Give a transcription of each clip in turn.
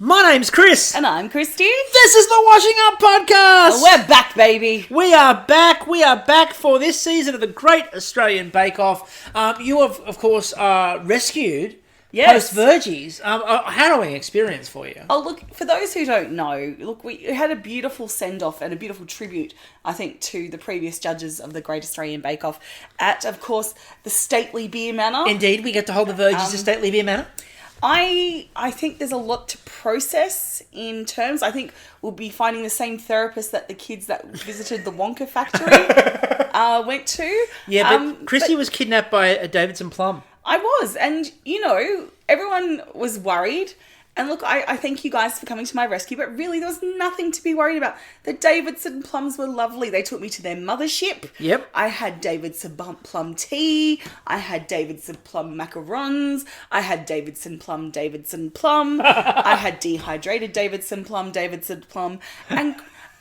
My name's Chris. And I'm Kristie. This is the Washing Up Podcast. And we're back, baby. We are back. We are back for this season of the Great Australian Bake Off. You have, of course, rescued post-Virgies. Harrowing experience for you. Oh, look, for those who don't know, look, we had a beautiful send-off and a beautiful tribute, I think, to the previous judges of the Great Australian Bake Off at, of course, the Stately Beer Manor. Indeed, we get to hold the Virgies at Stately Beer Manor. I think there's a lot to process in terms. I think we'll be finding the same therapist that the kids that visited the Wonka factory went to. Yeah, but Kristie was kidnapped by a Davidson plum. I was, and everyone was worried. And look, I thank you guys for coming to my rescue, but really there was nothing to be worried about. The Davidson plums were lovely. They took me to their mothership. Yep. I had Davidson plum tea. I had Davidson plum macarons. I had Davidson plum. I had dehydrated Davidson plum. And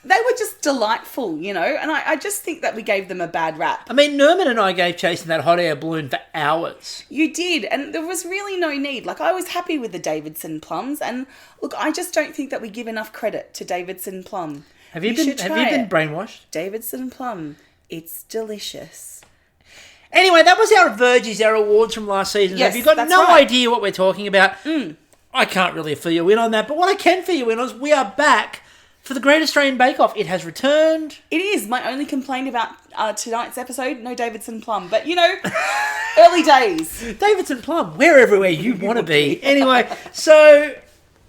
they were just delightful, and I just think that we gave them a bad rap. I mean, Nerman and I gave chasing that hot air balloon for hours. You did, and there was really no need. Like, I was happy with the Davidson plums, and look, I just don't think that we give enough credit to Davidson plum. Have you been brainwashed? Davidson plum, it's delicious. Anyway, that was our Virgies, our awards from last season. Yes, if you've got no right. idea what we're talking about, I can't really fill you in on that. But what I can fill you in on is we are back for the Great Australian Bake Off. It has returned. It is. My only complaint about tonight's episode, no Davidson plum. But, early days. Davidson plum, we're everywhere you want to be. Anyway, so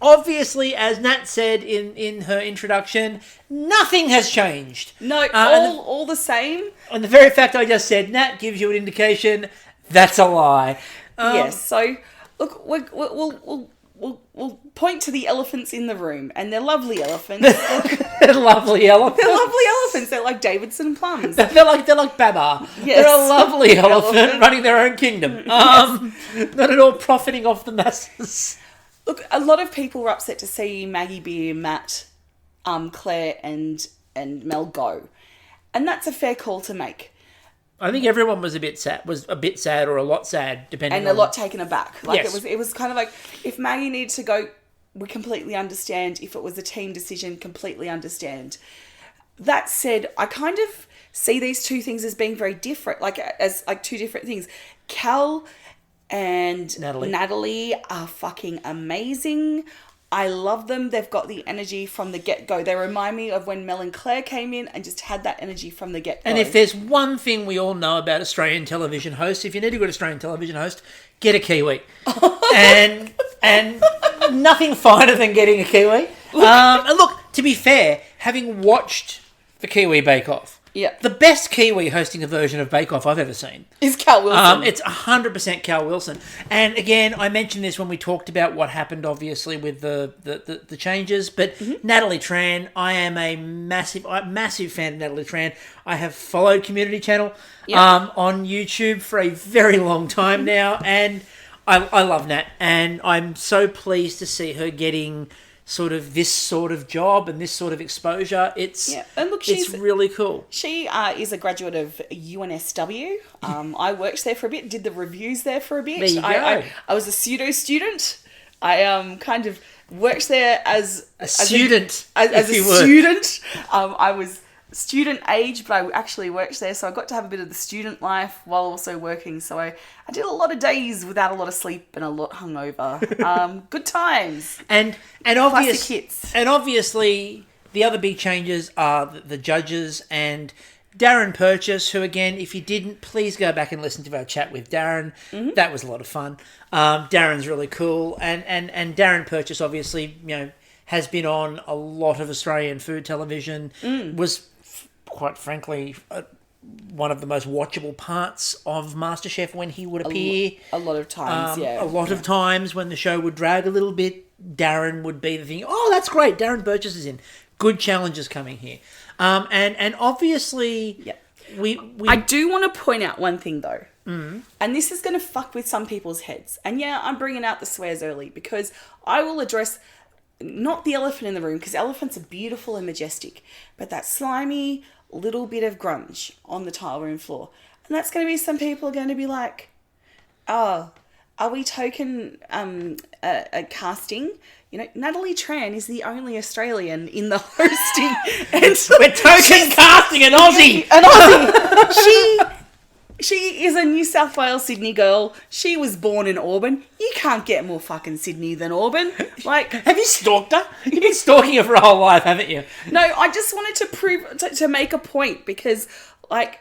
obviously, as Nat said in her introduction, nothing has changed. No, all the same. And the very fact I just said, Nat gives you an indication, that's a lie. Yes, so, look, we'll point to the elephants in the room, and they're lovely elephants. They're lovely elephants. They're lovely elephants. They're like Davidson plums. They're like Baba. Yes. They're a lovely elephant running their own kingdom. Not at all profiting off the masses. Look, a lot of people were upset to see Maggie Beer, Matt, Claire, and Mel go, and that's a fair call to make. I think everyone was a bit sad or a lot sad, depending on... And a lot taken aback. Like, yes. It was kind of like, if Maggie needed to go, we completely understand. If it was a team decision, completely understand. That said, I kind of see these two things as being very different, as two different things. Cal and Natalie are fucking amazing. I love them. They've got the energy from the get-go. They remind me of when Mel and Claire came in and just had that energy from the get-go. And if there's one thing we all know about Australian television hosts, if you need a good Australian television host, get a Kiwi. and nothing finer than getting a Kiwi. And look, to be fair, having watched the Kiwi Bake Off, the best Kiwi hosting a version of Bake Off I've ever seen is Cal Wilson. It's 100% Cal Wilson. And again, I mentioned this when we talked about what happened, obviously, with the changes. But Natalie Tran, I am a massive fan of Natalie Tran. I have followed Community Channel on YouTube for a very long time now. And I love Nat. And I'm so pleased to see her getting this sort of job and this sort of exposure. It's really cool. She is a graduate of UNSW. I worked there for a bit, did the reviews there for a bit. There you go. I was a pseudo student. I kind of worked there as a student. I was student age, but I actually worked there, so I got to have a bit of the student life while also working. So I did a lot of days without a lot of sleep and a lot hungover. Good times. And obviously the other big changes are the judges and Darren Purchase, who again, if you didn't, please go back and listen to our chat with Darren. That was a lot of fun. Darren's really cool, and Darren Purchase obviously, has been on a lot of Australian food television. Was quite frankly one of the most watchable parts of MasterChef when he would appear. A lot of times, A lot of times when the show would drag a little bit, Darren would be the thing. Oh, that's great. Darren Purchase is in. Good challenges coming here. And obviously, I do want to point out one thing though. And this is going to fuck with some people's heads. And I'm bringing out the swears early because I will address not the elephant in the room, because elephants are beautiful and majestic, but that slimy little bit of grunge on the tile room floor. And that's going to be, some people are going to be like, oh, are we token casting? You know, Natalie Tran is the only Australian in the hosting. And We're token casting an Aussie. An Aussie. She is a New South Wales Sydney girl. She was born in Auburn. You can't get more fucking Sydney than Auburn. Like, have you stalked her? You've been stalking her for her whole life, haven't you? No, I just wanted to prove to make a point because, like,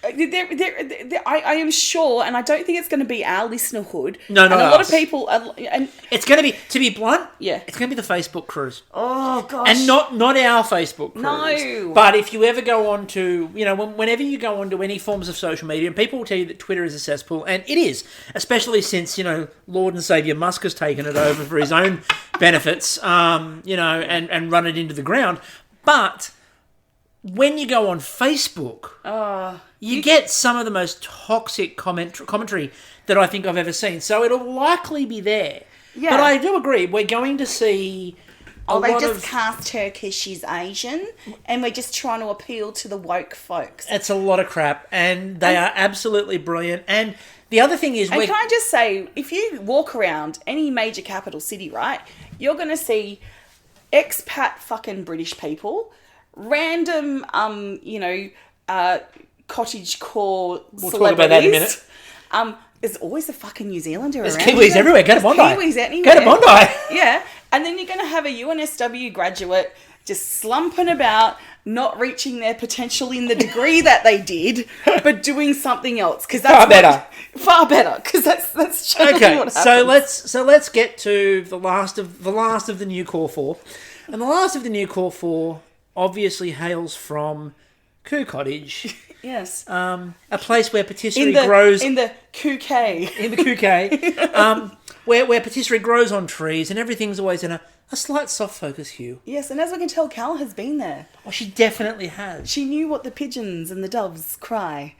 I am sure, and I don't think it's going to be our listenerhood. No, and a lot of us. people, and it's going to be blunt. Yeah, it's going to be the Facebook cruise. Oh gosh, and not our Facebook cruise. No, but if you ever go on to, you know, whenever you go on to any forms of social media, and people will tell you that Twitter is a cesspool, and it is, especially since, you know, Lord and Saviour Musk has taken it over for his own benefits, you know, and run it into the ground, but when you go on Facebook, you get some of the most toxic commentary that I think I've ever seen. So it'll likely be there. Yeah. But I do agree. We're going to see they just cast her because she's Asian, and we're just trying to appeal to the woke folks. It's a lot of crap, and they are absolutely brilliant. And the other thing is... And can I just say, if you walk around any major capital city, right, you're going to see expat fucking British people... random, you know, cottage core we'll celebrities. Talk about that in a minute. There's always a fucking New Zealander around. There's Kiwis everywhere. Go to Bondi. Kiwis anywhere. Go to Bondi. Yeah. And then you're going to have a UNSW graduate just slumping about, not reaching their potential in the degree that they did, but doing something else. Because that's far better. Because that's generally what happens. So let's get to the last of the new core four. And the last of the new core four obviously hails from Khoo Cottage. Yes. A place where patisserie grows... In the Khoo K. In the Khoo K. Where patisserie grows on trees and everything's always in a slight soft focus hue. Yes, and as we can tell, Cal has been there. Oh, she definitely has. She knew what the pigeons and the doves cry.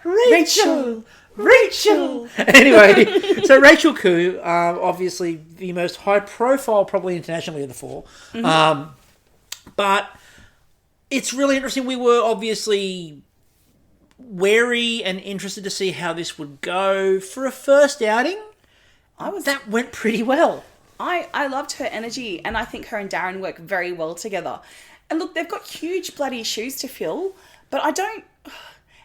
Rachel! Anyway, so Rachel Khoo, obviously the most high-profile, probably internationally of the four. Mm-hmm. But it's really interesting. We were obviously wary and interested to see how this would go. For a first outing, that went pretty well. I loved her energy, and I think her and Darren work very well together. And look, they've got huge bloody shoes to fill, but I don't...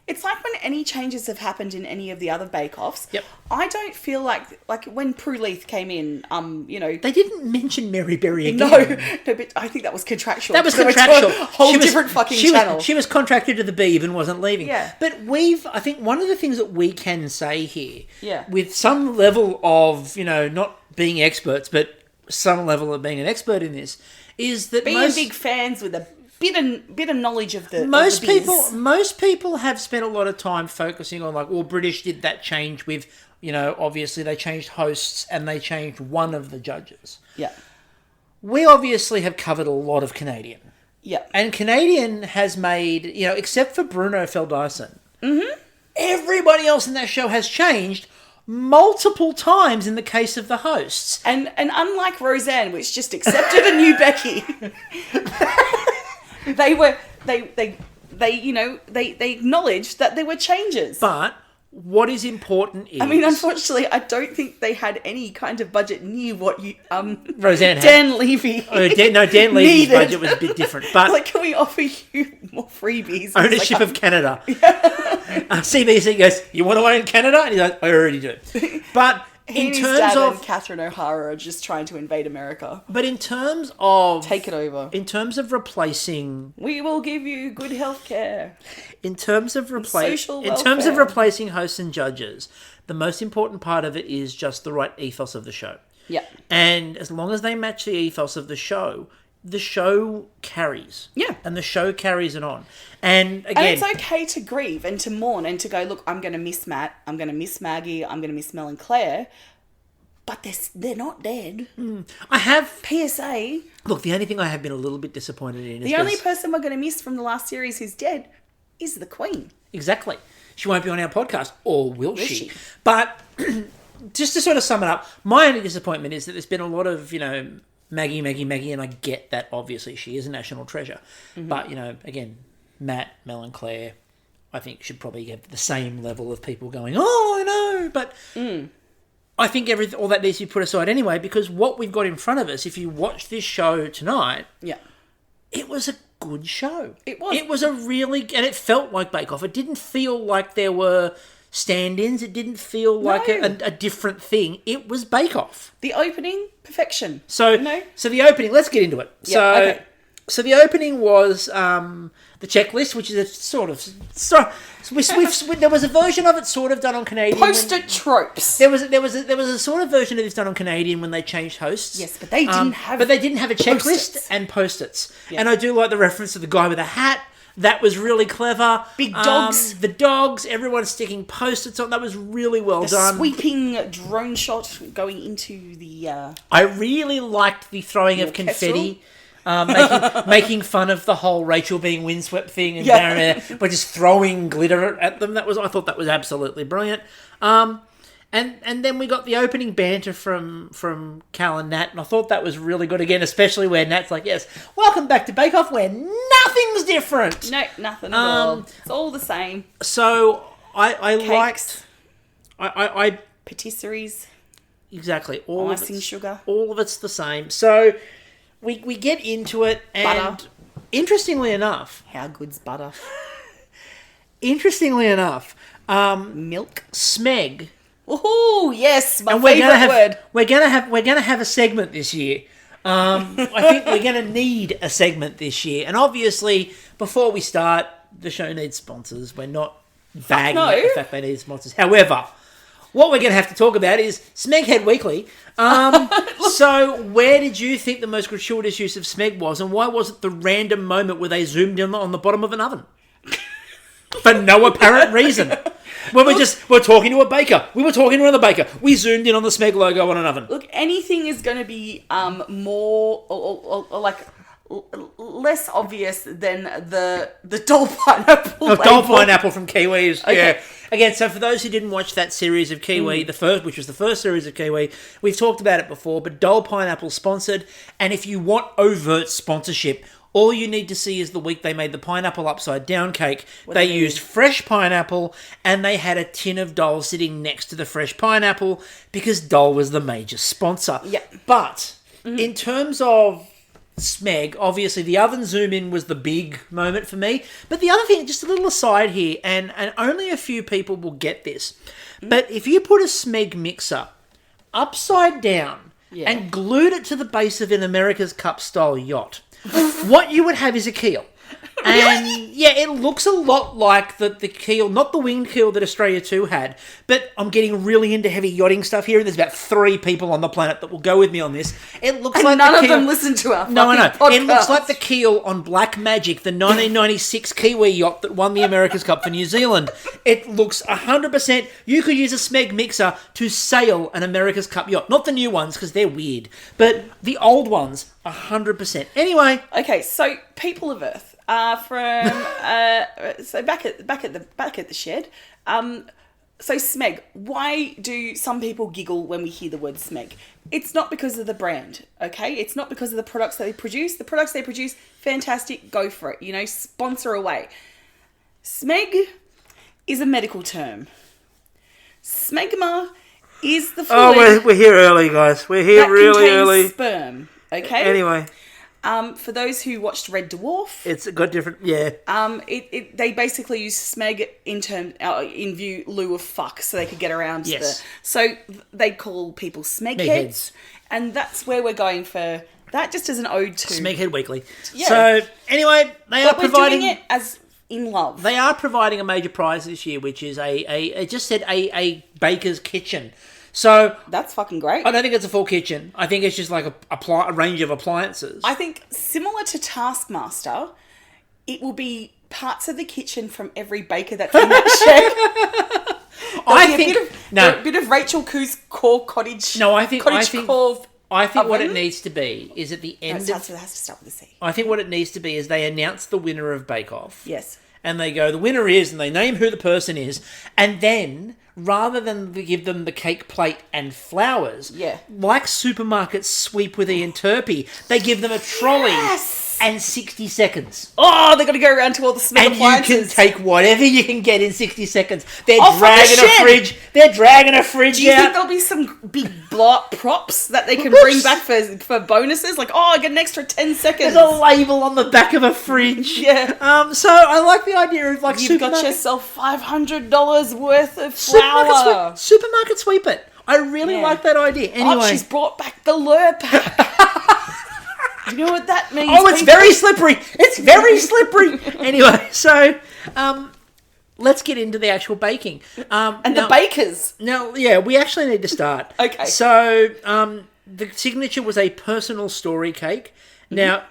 It's like when any changes have happened in any of the other bake-offs. Yep. I don't feel like when Prue Leith came in, you know... They didn't mention Mary Berry again. No, but I think that was contractual. That was contractual. A whole different fucking channel. She was contracted to the Beeb and wasn't leaving. Yeah. But I think one of the things that we can say here, with some level of, you know, not being experts, but some level of being an expert in this, is that being big fans with a bit of knowledge of the most people have spent a lot of time focusing on, like, well, British did that change with, you know, obviously they changed hosts and they changed one of the judges. Yeah. We obviously have covered a lot of Canadian. Yeah. And Canadian has made, you know, except for Bruno Felddyson, everybody else in that show has changed multiple times in the case of the hosts. And unlike Roseanne, which just accepted a new Becky, they acknowledged that there were changes. But what is important is... I mean, unfortunately, I don't think they had any kind of budget near what Roseanne had. Dan Levy. Dan Levy's budget was a bit different. But like, can we offer you more freebies? Ownership of Canada. CBC goes, you want to own Canada? And he's like, I already do. But in terms of... and Catherine O'Hara are just trying to invade America. But in terms of... Take it over. In terms of replacing... We will give you good health care. In terms of replacing hosts and judges, the most important part of it is just the right ethos of the show. Yeah. And as long as they match the ethos of the show carries. Yeah. And the show carries it on. And again... And it's okay to grieve and to mourn and to go, look, I'm going to miss Matt, I'm going to miss Maggie, I'm going to miss Mel and Claire, but they're not dead. I have... PSA. Look, the only thing I have been a little bit disappointed in is... The only person we're going to miss from the last series who's dead is the Queen. Exactly. She won't be on our podcast, or will she? But just to sort of sum it up, my only disappointment is that there's been a lot of, you know... Maggie, and I get that, obviously, she is a national treasure. Mm-hmm. But, you know, again, Matt, Mel and Claire, I think should probably have the same level of people going, oh, I know, but I think all that needs to be put aside anyway, because what we've got in front of us, if you watch this show tonight, it was a good show. It was. It was and it felt like Bake Off. It didn't feel like there were stand-ins. It didn't feel like a different thing. It was Bake Off. The opening, perfection. So the opening, let's get into it. So the opening was the checklist, which is a there was a version of it sort of done on Canadian. Post-it tropes. There was a sort of version of this done on Canadian when they changed hosts. Yes, but they didn't have. But they didn't have a checklist post-its. and post-its. Yeah. And I do like the reference to the guy with a hat. That was really clever. Big dogs. The dogs. Everyone sticking post-its on. That was really well done. Sweeping drone shot going into the. I really liked the throwing of confetti. Making fun of the whole Rachel being windswept thing and Darren by just throwing glitter at them. I thought that was absolutely brilliant. And then we got the opening banter from Cal and Nat, and I thought that was really good again, especially where Nat's like, "Yes, welcome back to Bake Off, where nothing's different." No, nothing at all. It's all the same. So I Cakes, liked patisseries, exactly icing sugar. All of it's the same. So. We get into it, and butter. Interestingly enough... How good's butter? Interestingly enough... milk? Smeg. Oh yes, my favourite word. We're gonna have a segment this year. I think we're gonna need a segment this year. And obviously, before we start, the show needs sponsors. We're not bagging at the fact they need sponsors. However... what we're going to have to talk about is Smeghead Weekly. So where did you think the most gratuitous use of Smeg was, and why was it the random moment where they zoomed in on the bottom of an oven? For no apparent reason. When we're talking to a baker. We were talking to another baker. We zoomed in on the Smeg logo on an oven. Look, anything is going to be more or like... less obvious than the doll pineapple. Doll pineapple from Kiwis. Okay. Yeah. Again, so for those who didn't watch that series of Kiwi, which was the first series of Kiwi, we've talked about it before, but Doll Pineapple sponsored, and if you want overt sponsorship, all you need to see is the week they made the pineapple upside down cake. They used fresh pineapple, and they had a tin of Dole sitting next to the fresh pineapple because Dole was the major sponsor. Yeah. But in terms of Smeg, obviously the oven zoom in was the big moment for me. But the other thing, just a little aside here, and only a few people will get this, but if you put a Smeg mixer upside down and glued it to the base of an America's Cup style yacht, what you would have is a keel. And it looks a lot like the keel, not the winged keel that Australia 2 had, but I'm getting really into heavy yachting stuff here, and there's about 3 people on the planet that will go with me on this. It looks like none of them listen to our podcast. It looks like the keel on Black Magic, the 1996 Kiwi yacht that won the America's Cup for New Zealand. It looks 100%. You could use a Smeg mixer to sail an America's Cup yacht. Not the new ones, because they're weird, but the old ones, 100%. Anyway. Okay, so people of Earth. So back at the shed. So Smeg, why do some people giggle when we hear the word Smeg? It's not because of the brand, okay? It's not because of the products that they produce. The products they produce, fantastic, go for it. Sponsor away. Smeg is a medical term. Smegma is the fluid. Oh, we're here early, guys. We're here really early. Sperm, okay? Anyway. For those who watched Red Dwarf, it's got different, they basically use Smeg in lieu of fuck, so they could get around. Yes. So they call people Smegheads, and that's where we're going for that. Just as an ode to Smeghead Weekly. Yeah. So anyway, we're doing it as in love. They are providing a major prize this year, which is a baker's kitchen. So that's fucking great. I don't think it's a full kitchen. I think it's just like a range of appliances. I think similar to Taskmaster, it will be parts of the kitchen from every baker that's in that shed. A bit of Rachel Khoo's Khoo Cottage. No, I think oven. what it needs to be is at the end. It has to start with a C. I think what it needs to be is they announce the winner of Bake Off. Yes. And they go, the winner is, and they name who the person is, and then, rather than give them the cake plate and flowers, like supermarkets sweep with Ian Turpie, they give them a trolley and 60 seconds. Oh, they're going to go around to all the small appliances. And you can take whatever you can get in 60 seconds. They're From dragging the a shed. fridge. They're dragging a fridge Do you out. think there'll be some big blow-up props that they can bring back for bonuses? Like, I get an extra 10 seconds. There's a label on the back of a fridge. Yeah. So I like the idea of like You've got yourself $500 worth of flour. Supermarket sweep it. I really like that idea. Anyway. Oh, she's brought back the lure pack. You know what that means? Oh, it's very slippery. It's very slippery. Anyway, so let's get into the actual baking. And the bakers. Now, yeah, we actually need to start. Okay. So the signature was a personal story cake. Mm-hmm. Now,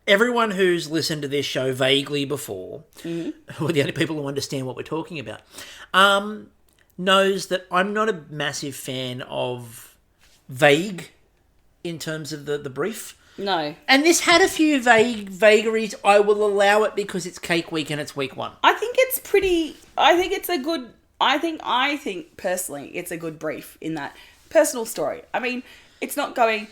everyone who's listened to this show vaguely before, who are the only people who understand what we're talking about, knows that I'm not a massive fan of vague in terms of the brief. No. And this had a few vagaries. I will allow it because it's cake week and it's week 1. I think it's pretty... I think personally it's a good brief in that personal story. I mean, it's not going,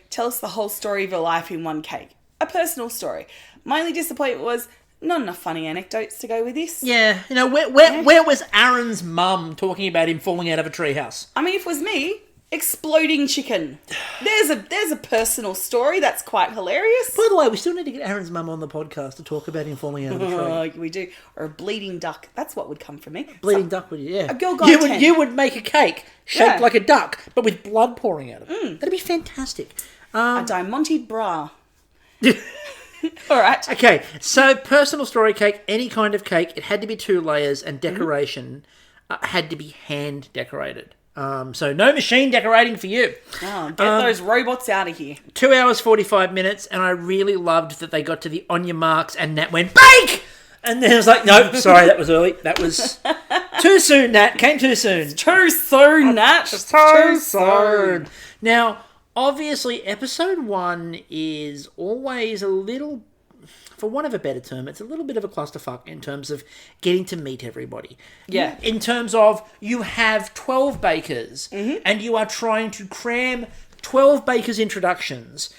tell us the whole story of your life in one cake. A personal story. My only disappointment was not enough funny anecdotes to go with this. Yeah. Where was Aaron's mum talking about him falling out of a treehouse? I mean, if it was me... Exploding chicken. There's a personal story that's quite hilarious. By the way, we still need to get Aaron's mum on the podcast to talk about him falling out of a tree. Oh, we do. Or a bleeding duck. That's what would come from me. Bleeding duck would, yeah. A girl got you would make a cake shaped like a duck, but with blood pouring out of it. That'd be fantastic. A diamante bra. All right. Okay, so personal story cake, any kind of cake, it had to be 2 layers, and decoration had to be hand decorated. So no machine decorating for you. Oh, get those robots out of here. 2 hours, 45 minutes, and I really loved that they got to the on your marks and Nat went, bake! And then I was like, nope, sorry, that was early. That was too soon, Nat. Came too soon. Too soon, Nat. Too soon. Now, obviously, episode 1 is always a little... For want of a better term, it's a little bit of a clusterfuck in terms of getting to meet everybody. Yeah. In terms of you have 12 bakers and you are trying to cram 12 bakers' introductions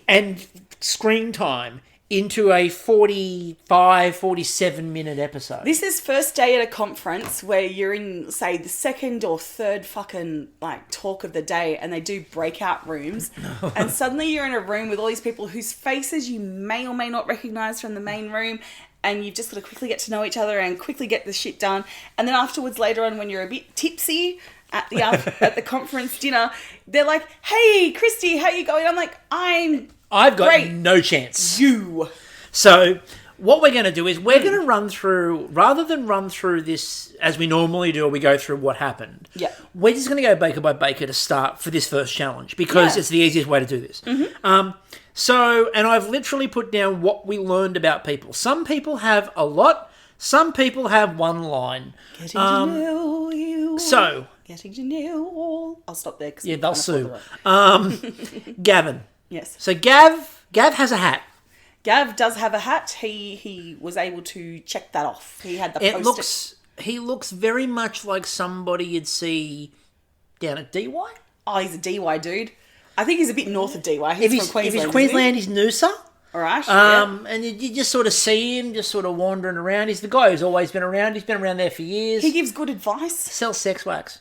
and screen time into a 45, 47-minute episode. This is first day at a conference where you're in, say, the second or third fucking, talk of the day, and they do breakout rooms, and suddenly you're in a room with all these people whose faces you may or may not recognise from the main room, and you've just got to quickly get to know each other and quickly get the shit done, and then afterwards, later on, when you're a bit tipsy at the conference dinner, they're like, "Hey, Kristie, how you going?" I'm like, I've got great. no chance. You. So what we're going to do is we're going to run through, rather than run through this as we normally do, or we go through what happened. Yeah. We're just going to go baker by baker to start for this first challenge because it's the easiest way to do this. So, and I've literally put down what we learned about people. Some people have a lot. Some people have one line. Getting to know you. So. Getting to know all. I'll stop there. Yeah, they'll sue. Gavin. Yes. So Gav has a hat. Gav does have a hat. He was able to check that off. He had the post-it. He looks very much like somebody you'd see down at DY. Oh, he's a DY dude. I think he's a bit north of DY. He's from Queensland. If he's Queensland, he's Noosa. All right. And you just sort of see him just sort of wandering around. He's the guy who's always been around. He's been around there for years. He gives good advice. Sells sex wax.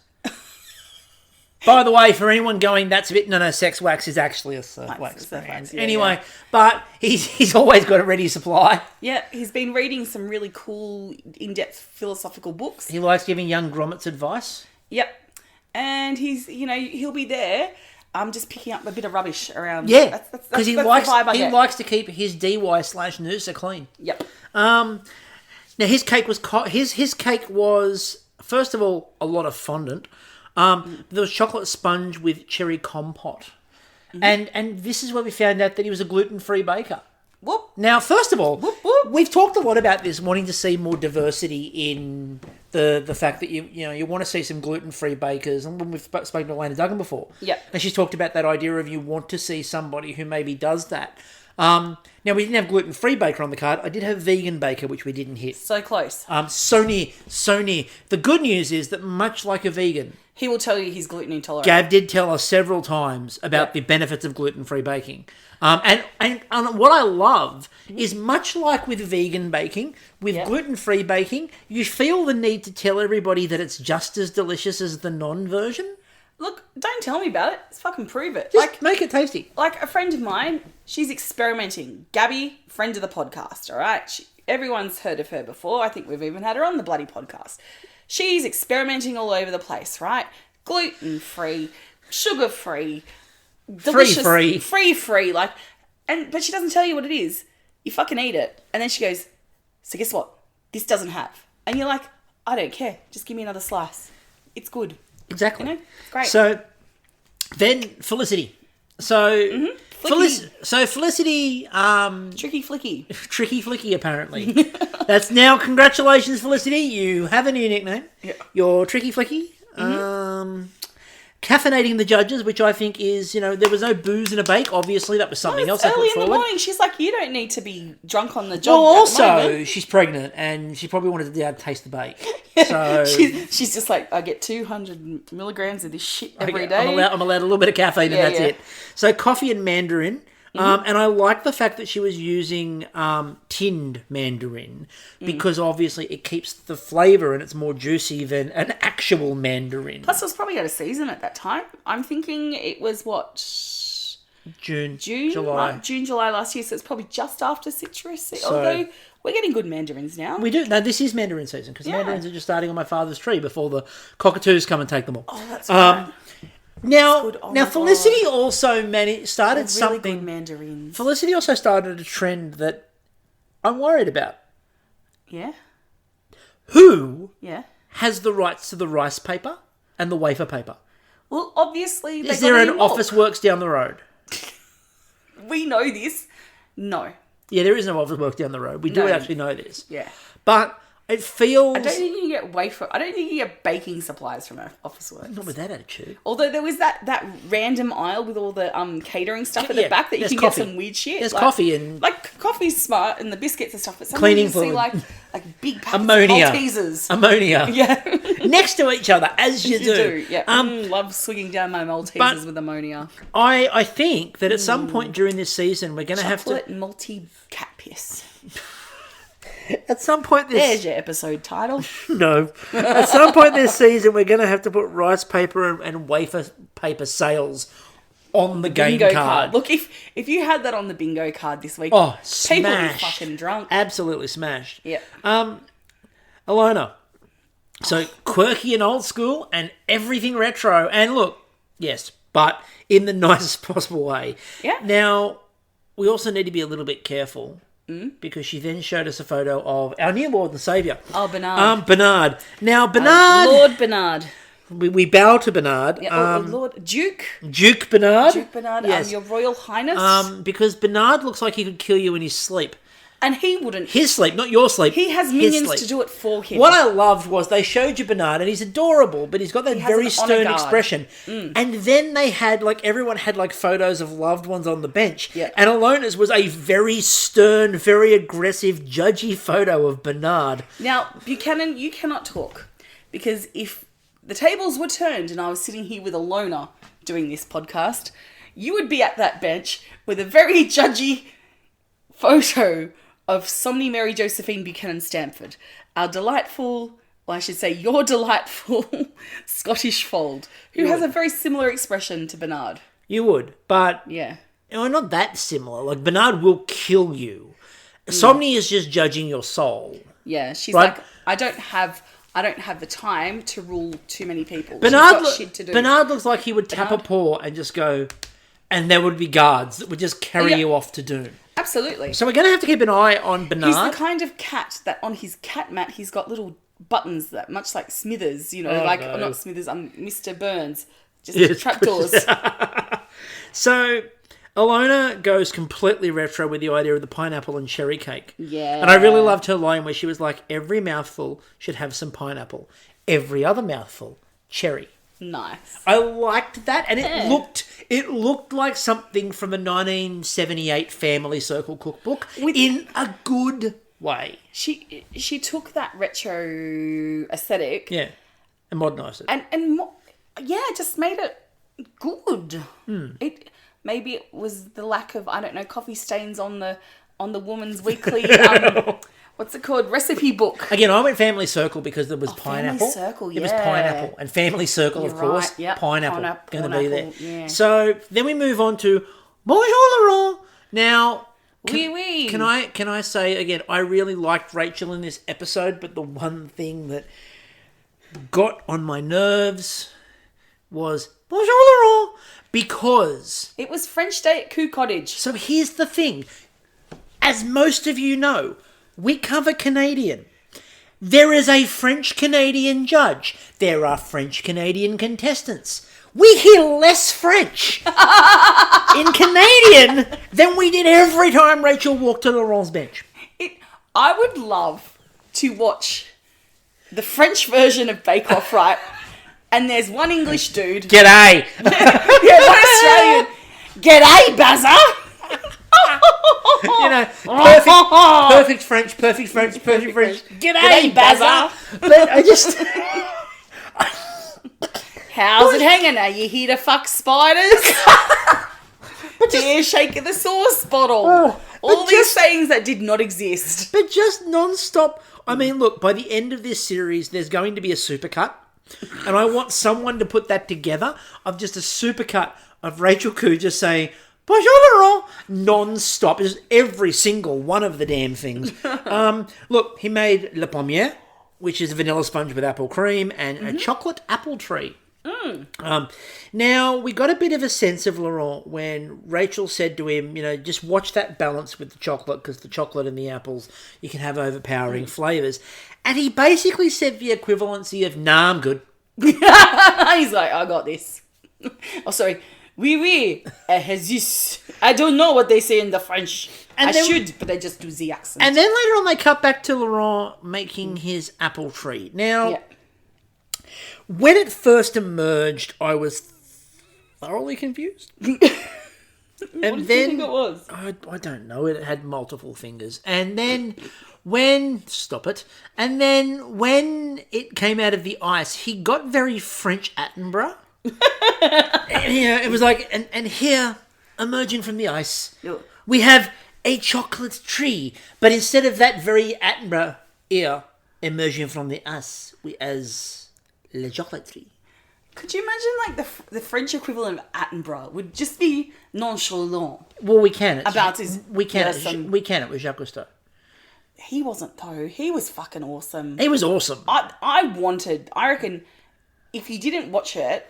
By the way, for anyone going, that's a bit... No, sex wax is actually a surf wax brand. Anyway, but he's always got a ready supply. Yeah, he's been reading some really cool, in-depth philosophical books. He likes giving young grommets advice. Yep. And he'll be there just picking up a bit of rubbish around. Yeah, because he likes to keep his DY/Noosa clean. Yep. Now, his cake was, first of all, a lot of fondant. There was chocolate sponge with cherry compote. And this is where we found out that he was a gluten-free baker. Whoop. Now, first of all, whoop, whoop. We've talked a lot about this, wanting to see more diversity in the fact that you want to see some gluten-free bakers. And we've spoken to Elena Duggan before. Yeah. And she's talked about that idea of you want to see somebody who maybe does that. Now, we didn't have gluten-free baker on the card. I did have vegan baker, which we didn't hit. So close. So near. The good news is that much like a vegan, He will tell you he's gluten intolerant. Gav did tell us several times about the benefits of gluten-free baking. And what I love is much like with vegan baking, with gluten-free baking, you feel the need to tell everybody that it's just as delicious as the non-version. Look, don't tell me about it. Just fucking prove it. Just make it tasty. Like a friend of mine, she's experimenting. Gabby, friend of the podcast, all right? Everyone's heard of her before. I think we've even had her on the bloody podcast. She's experimenting all over the place, right? Gluten-free, sugar-free, delicious, free, like, but she doesn't tell you what it is. You fucking eat it. And then she goes, so guess what? This doesn't have. And you're like, I don't care. Just give me another slice. It's good. Exactly. You know? It's great. So then Felicity. So Felicity Tricky Flicky apparently. That's now, congratulations Felicity, you have a new nickname. Yeah. You're Tricky Flicky. Caffeinating the judges, which I think is, there was no booze in a bake. Obviously, that was something else. Early in the morning, she's like, you don't need to be drunk on the job. Well, also, she's pregnant, and she probably wanted to be able to taste the bake. So she's just like, I get 200 milligrams of this shit every day. I'm allowed a little bit of caffeine, and that's it. So coffee and mandarin. And I like the fact that she was using tinned mandarin because obviously it keeps the flavour and it's more juicy than an actual mandarin. Plus, it was probably out of season at that time. I'm thinking it was June, July last year, so it's probably just after citrus. Although we're getting good mandarins now. We do. No, this is mandarin season because mandarins are just starting on my father's tree before the cockatoos come and take them all. Oh, that's right. Now Felicity also started really something. Good mandarins. Felicity also started a trend that I'm worried about. Yeah. Who? Yeah. Has the rights to the rice paper and the wafer paper? Well, obviously, is there an Office Works down the road? We know this. No. Yeah, there is no Office Works down the road. We do actually know this. Yeah. But it feels... I don't think you get baking supplies from Office Works. Not with that attitude. Although there was that random aisle with all the catering stuff at the back that you can get some weird shit. There's coffee and... Like, coffee's smart and the biscuits and stuff, but sometimes cleaning you fluid. see like big packets of Maltesers. Ammonia. Yeah. Next to each other, as you do. Yeah. Love swinging down my Maltesers with ammonia. I think that at some point during this season, we're going to have to... Chocolate multi-cat piss. At some point there's your episode title. No. At some point this season, we're going to have to put rice paper and wafer paper sales on the game bingo card. Look, if you had that on the bingo card this week, people would be fucking drunk. Absolutely smashed. Yeah. Alona. So quirky and old school and everything retro. And look, yes, but in the nicest possible way. Yeah. Now, we also need to be a little bit careful. Because she then showed us a photo of our new Lord and Saviour. Oh, Bernard. Bernard. Now, Bernard... Lord Bernard. We bow to Bernard. Yeah, Lord... Duke Bernard. Duke Bernard, yes. Your Royal Highness. Because Bernard looks like he could kill you in his sleep. And he wouldn't. His sleep, not your sleep. He has minions to do it for him. What I loved was they showed you Bernard, and he's adorable, but he's got that very stern expression. And then they had, everyone had, photos of loved ones on the bench. Yeah. And Alona's was a very stern, very aggressive, judgy photo of Bernard. Now, Buchanan, you cannot talk. Because if the tables were turned and I was sitting here with Alona doing this podcast, you would be at that bench with a very judgy photo of Somni Mary Josephine Buchanan Stamford, your delightful Scottish fold, who has a very similar expression to Bernard. You would, but yeah, not that similar. Bernard will kill you. Somni is just judging your soul. Yeah, she's right? I don't have the time to rule too many people. Bernard shit to do. Bernard looks like he would tap a paw and just go, and there would be guards that would just carry you off to doom. Absolutely. So we're going to have to keep an eye on Bernard. He's the kind of cat that on his cat mat he's got little buttons that, much like Smithers, not Smithers, Mr. Burns, just trapdoors. So Alona goes completely retro with the idea of the pineapple and cherry cake. Yeah. And I really loved her line where she was like, every mouthful should have some pineapple. Every other mouthful, cherry. Nice. I liked that, and it looked It looked like something from a 1978 Family Circle cookbook in a good way. She took that retro aesthetic, Yeah, and modernised it. and just made it good. Maybe it was the lack of, I don't know, coffee stains on the Woman's Weekly what's it called, recipe book. Again, I went Family Circle because there was pineapple. Family Circle, It was pineapple. And Family Circle, You're of course, right, yep. pineapple going to be there. Yeah. So then we move on to Bonjour Laurent. Now, Oui. can I say again, I really liked Rachel in this episode, but the one thing that got on my nerves was Bonjour Laurent, because It was French Day at Khoo Cottage. so here's the thing. As most of you know, we cover Canadian. There is a French-Canadian judge. There are French-Canadian contestants. We hear less French in Canadian than we did every time Rachel walked to Laurent's bench. I would love to watch the French version of Bake Off, right? And there's one English dude. G'day! Yeah, one Australian. G'day, Bazza! You know, perfect French. G'day, Bazza. But I just... How's it hanging? Are you here to fuck spiders? Dear shake of the sauce bottle. All these sayings that did not exist. But just non-stop. I mean, look, by the end of this series, there's going to be a supercut. And I want someone to put that together of just a supercut of Rachel Khoo just saying, Bonjour Laurent, non-stop. Just every single one of the damn things. Look, he made La Pommière, which is a vanilla sponge with apple cream, and a chocolate apple tree. Now, we got a bit of a sense of Laurent when Rachel said to him, just watch that balance with the chocolate, because the chocolate and the apples, you can have overpowering flavours. And he basically said the equivalency of, nah, I'm good. He's like, I got this. Oh, sorry. Oui, Jesus. I don't know what they say in the French. And but I just do the accent. And then later on they cut back to Laurent making his apple tree. Now, when it first emerged, I was thoroughly confused. What do you think it was? I don't know. It had multiple fingers. And then when it came out of the ice, he got very French Attenborough. It was like, and here, emerging from the ice, we have a chocolate tree. But instead of that very Attenborough ear emerging from the ice, we as le chocolate tree. Could you imagine, like, the French equivalent of Attenborough would just be nonchalant? Well, we can. It with Jacques Cousteau. He wasn't, though. He was fucking awesome. He was awesome. I reckon, if you didn't watch it,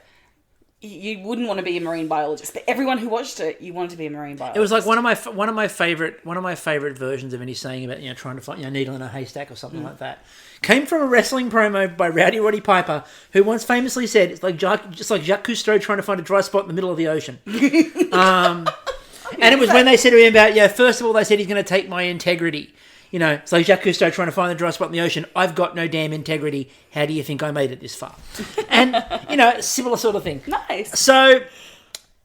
you wouldn't want to be a marine biologist. But everyone who watched it, you wanted to be a marine biologist. It was like one of my favorite versions of any saying about trying to find needle in a haystack or something like that. Came from a wrestling promo by Rowdy Roddy Piper, who once famously said it's like Jacques Cousteau trying to find a dry spot in the middle of the ocean. And it was when they said to him about first of all they said he's going to take my integrity. It's like Jacques Cousteau trying to find the dry spot in the ocean. I've got no damn integrity. How do you think I made it this far? And, similar sort of thing. Nice. So,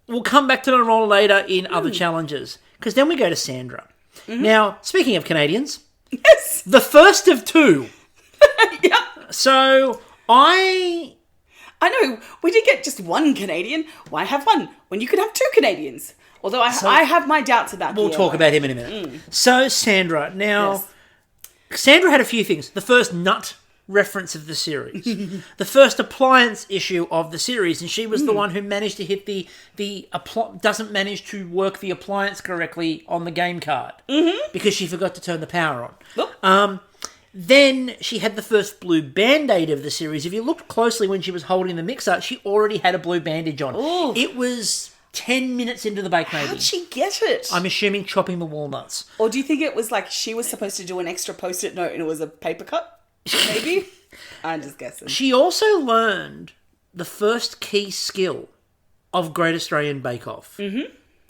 we'll come back to Laurent later in other challenges. Because then we go to Sandra. Mm-hmm. Now, speaking of Canadians. Yes. The first of two. Yep. So, I know. We did get just one Canadian. Why have one when you could have two Canadians? Although I have my doubts about that. We'll talk about him in a minute. So, Sandra. Now, Sandra had a few things. The first nut reference of the series. The first appliance issue of the series. And she was the one who managed to hit doesn't manage to work the appliance correctly on the game card. Because she forgot to turn the power on. Then she had the first blue Band-Aid of the series. If you looked closely when she was holding the mixer, she already had a blue bandage on. Ooh. It was 10 minutes into the bake, maybe. How'd she get it? I'm assuming chopping the walnuts. Or do you think it was like she was supposed to do an extra post-it note and it was a paper cut? Maybe? I'm just guessing. She also learned the first key skill of Great Australian Bake Off.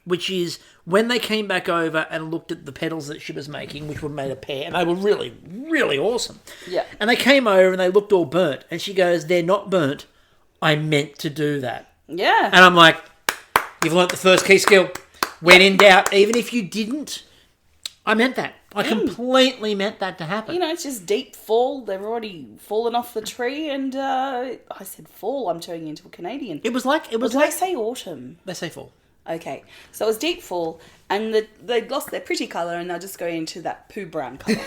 Which is when they came back over and looked at the petals that she was making, which were made of pear, and they were really, really awesome. Yeah. And they came over and they looked all burnt. And she goes, they're not burnt. I meant to do that. Yeah. And I'm like, You've learnt the first key skill. When in doubt, even if you didn't, I meant that. I completely meant that to happen. You know, it's just deep fall. They've already fallen off the tree, and I said fall. I'm turning into a Canadian. It was like Or did they say autumn? they say fall. Okay, so it was deep fall, and they lost their pretty colour, and they're just going into that poo brown colour.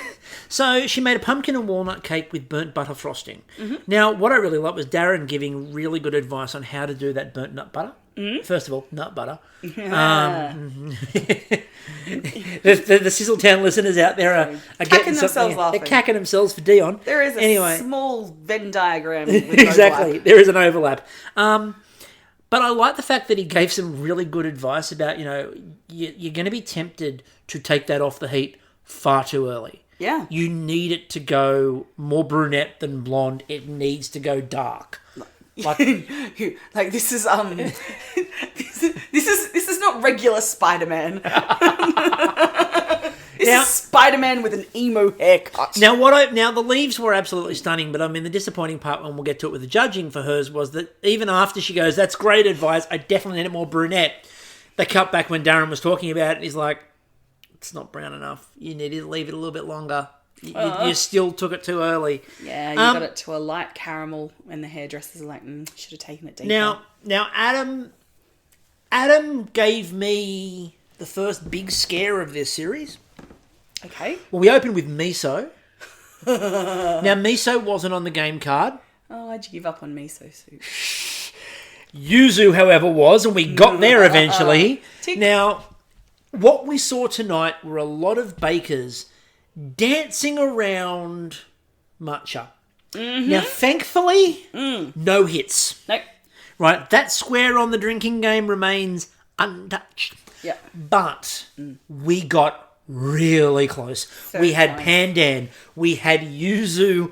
So she made a pumpkin and walnut cake with burnt butter frosting. Now, what I really loved was Darren giving really good advice on how to do that burnt nut butter. First of all, nut butter. The Sizzletown listeners out there are Cacking themselves laughing. They're cacking themselves for Dion. There is a small Venn diagram. With Exactly. overlap. There is an overlap. But I like the fact that he gave some really good advice about, you're going to be tempted to take that off the heat far too early. Yeah. You need it to go more brunette than blonde. It needs to go dark. Like this is this is not regular Spider-Man. This is Spider-Man with an emo haircut. Now the leaves were absolutely stunning, but I mean the disappointing part when we'll get to it with the judging for hers was that even after she goes, "That's great advice, I definitely need it more brunette," they cut back when Darren was talking about it, and he's like, "It's not brown enough. You need to leave it a little bit longer. You still took it too early." Yeah, you got it to a light caramel, and the hairdressers are like, should have taken it deeper. Now Adam gave me the first big scare of this series. Okay. Well, we opened with miso. Now, miso wasn't on the game card. Oh, why'd you give up on miso soup? Yuzu, however, was, and we got there eventually. Tick. Now, what we saw tonight were a lot of bakers dancing around matcha. Now, thankfully, no hits. Nope. Right, that square on the drinking game remains untouched. Yeah. But we got really close. We had pandan, we had yuzu,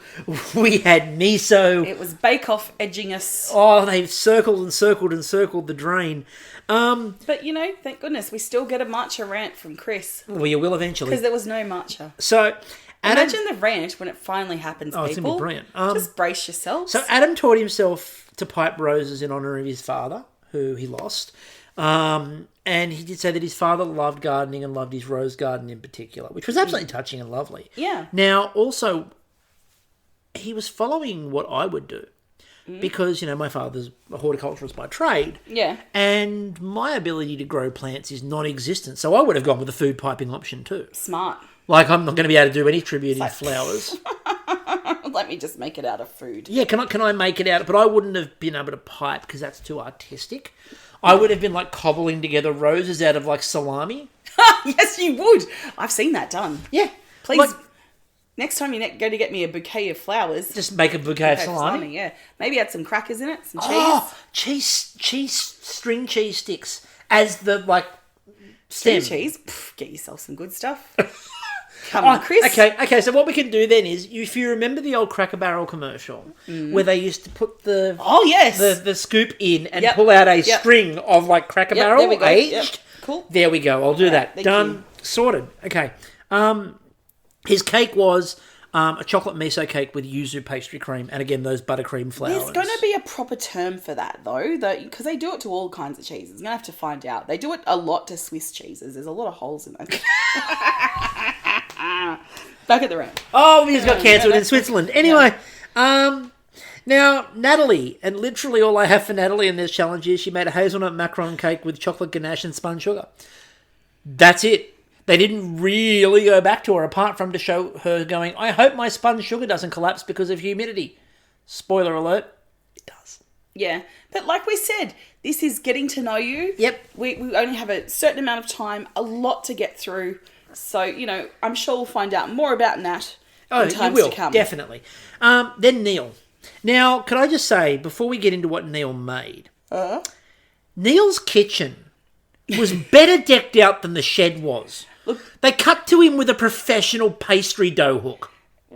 we had miso. It was Bake Off edging us. Oh, they've circled and circled and circled the drain. But, thank goodness, we still get a matcha rant from Chris. Well, you will eventually. Because there was no matcha. So, imagine the rant when it finally happens, people. It's going to be brilliant. Just brace yourselves. So, Adam taught himself to pipe roses in honour of his father, who he lost. And he did say that his father loved gardening and loved his rose garden in particular, which was absolutely touching and lovely. Yeah. Now, also, he was following what I would do. Because, my father's a horticulturist by trade. Yeah. And my ability to grow plants is non-existent. So I would have gone with the food piping option too. Smart. Like, I'm not going to be able to do any tribute in flowers. Let me just make it out of food. Yeah, can I make it out? But I wouldn't have been able to pipe because that's too artistic. I would have been like cobbling together roses out of like salami. Yes, you would. I've seen that done. Yeah. Please, next time you go to get me a bouquet of flowers. Just make a bouquet of salami. Yeah. Maybe add some crackers in it, some cheese. Oh, string cheese sticks as the stem. Cheese. Pff, get yourself some good stuff. Come on, Chris. Okay. So what we can do then is, if you remember the old Cracker Barrel commercial where they used to put the the scoop in and pull out a string of Cracker Barrel there we go. aged. Yep. Cool. There we go. I'll do that. Done. You. Sorted. Okay. His cake was a chocolate miso cake with yuzu pastry cream, and again those buttercream flowers. There's going to be a proper term for that though, because they do it to all kinds of cheeses. I'm going to have to find out. They do it a lot to Swiss cheeses. There's a lot of holes in it. Back at the ramp. Oh, we just got cancelled in Switzerland. Anyway, now Natalie, and literally all I have for Natalie in this challenge is she made a hazelnut macaron cake with chocolate ganache and spun sugar. That's it. They didn't really go back to her apart from to show her going, I hope my spun sugar doesn't collapse because of humidity. Spoiler alert, it does. Yeah, but like we said, this is getting to know you. Yep. We only have a certain amount of time, a lot to get through. So, I'm sure we'll find out more about Nat in times to come. Definitely. Then Neil. Now, can I just say, before we get into what Neil made, Neil's kitchen was better decked out than the shed was. Look, they cut to him with a professional pastry dough hook.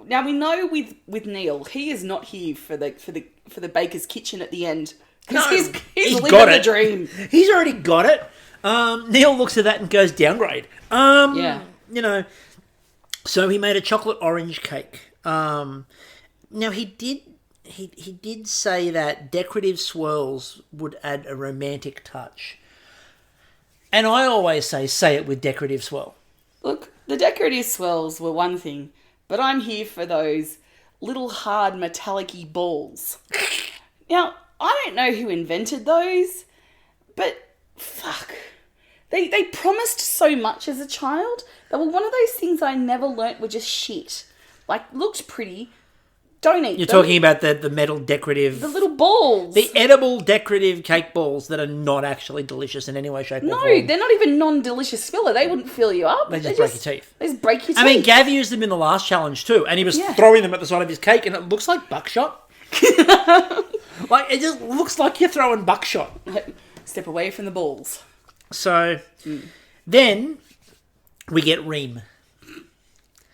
Now we know with Neil, he is not here for the baker's kitchen at the end. Because he's living the dream. He's already got it. Neil looks at that and goes, downgrade. Yeah. So he made a chocolate orange cake. Now he did say that decorative swirls would add a romantic touch. And I always say it with decorative swirl. Look, the decorative swirls were one thing, but I'm here for those little hard metallic-y balls. Now, I don't know who invented those, but fuck. They promised so much as a child. They were one of those things I never learnt were just shit. Like, looked pretty. Don't eat You're them. talking about the metal decorative... The little balls. The edible decorative cake balls that are not actually delicious in any way, shape, or form. No, they're not even non-delicious filler. They wouldn't fill you up. They just break your teeth. They just break your teeth. I mean, Gav used them in the last challenge too, and he was throwing them at the side of his cake, and it looks like buckshot. Like, it just looks like you're throwing buckshot. Step away from the balls. So, then we get Ream.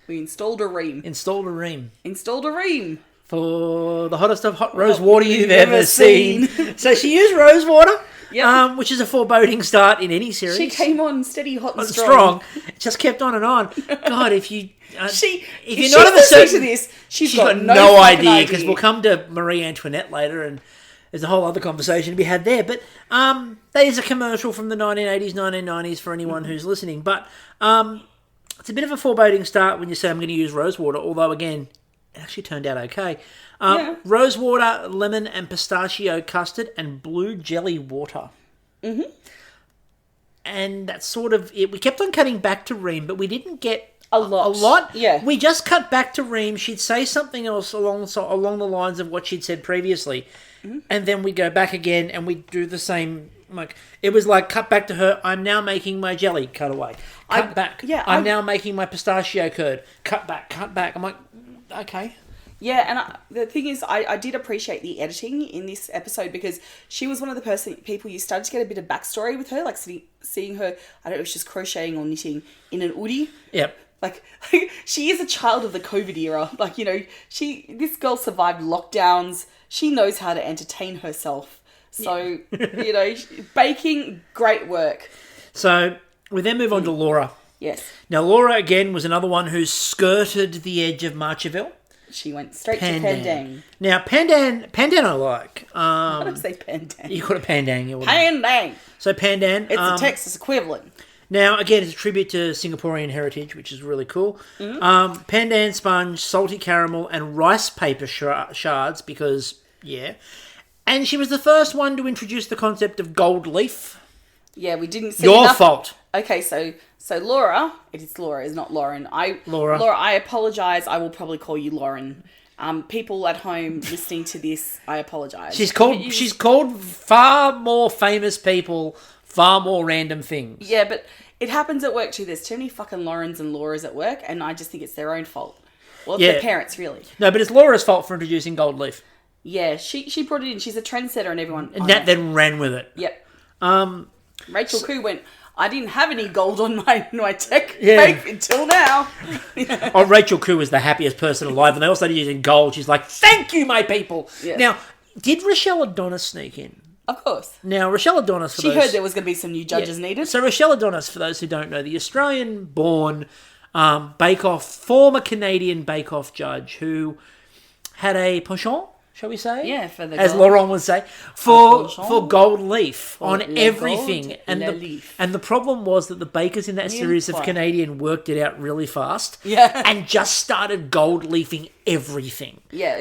We installed a ream. Installed a Ream. Installed a ream. For the hottest of hot rose water you've ever seen. So she used rose water, which is a foreboding start in any series. She came on steady, hot and strong. It just kept on and on. God, if you... if you're not listening to this, she's got no idea. Because we'll come to Marie Antoinette later, and there's a whole other conversation to be had there. But that is a commercial from the 1980s, 1990s for anyone who's listening. But it's a bit of a foreboding start when you say I'm going to use rose water, although, again, it actually turned out okay. Rose water, lemon and pistachio custard, and blue jelly water. Mm-hmm. And that's sort of it. We kept on cutting back to Ream, but we didn't get a lot. Yeah. We just cut back to Ream. She'd say something else along the lines of what she'd said previously. Mm-hmm. And then we'd go back again and we'd do the same. Like, it was like, cut back to her, I'm now making my jelly, cut away. Cut back. Yeah, I'm now making my pistachio curd. Cut back. I'm like, okay. Yeah, and the thing is, I did appreciate the editing in this episode because she was one of the people you started to get a bit of backstory with her, like seeing her, I don't know if she's crocheting or knitting in an hoodie. Yep. Like, she is a child of the COVID era. Like, you know, this girl survived lockdowns. She knows how to entertain herself. So, you know, baking, great work. So, we then move on to Laura. Yes. Now, Laura, again, was another one who skirted the edge of Marcherville. She went straight to Pandang. Now, Pandang I like. I don't say Pandang. You call it Pandang. Pandang. So, Pandang. It's the Texas equivalent. Now, again, it's a tribute to Singaporean heritage, which is really cool. Mm-hmm. Pandan sponge, salty caramel, and rice paper shards because, yeah. And she was the first one to introduce the concept of gold leaf. Yeah, we didn't see Your fault. Okay, so Laura, it is Laura, it's not Lauren. Laura, I apologise. I will probably call you Lauren. People at home listening to this, I apologise. She's called far more famous people, far more random things. Yeah, but it happens at work too. There's too many fucking Laurens and Lauras at work, and I just think it's their own fault. Well, it's their parents, really. No, but it's Laura's fault for introducing gold leaf. Yeah, she brought it in. She's a trendsetter, and everyone. And Nat then ran with it. Yep. Rachel Khoo went, I didn't have any gold on my tech bake until now. Oh, Rachel Khoo was the happiest person alive, and they all started using gold. She's like, thank you, my people. Yes. Now, did Rochelle Adonis sneak in? Of course. Now, Rochelle Adonis... She heard there was going to be some new judges needed. So, Rochelle Adonis, for those who don't know, the Australian-born former Canadian bake-off judge who had a penchant, shall we say? Yeah, for the as Laurent would say, for gold leaf on everything. And the problem was that the bakers in that series of Canadian worked it out really fast. Yeah. And just started gold leafing everything. Yeah.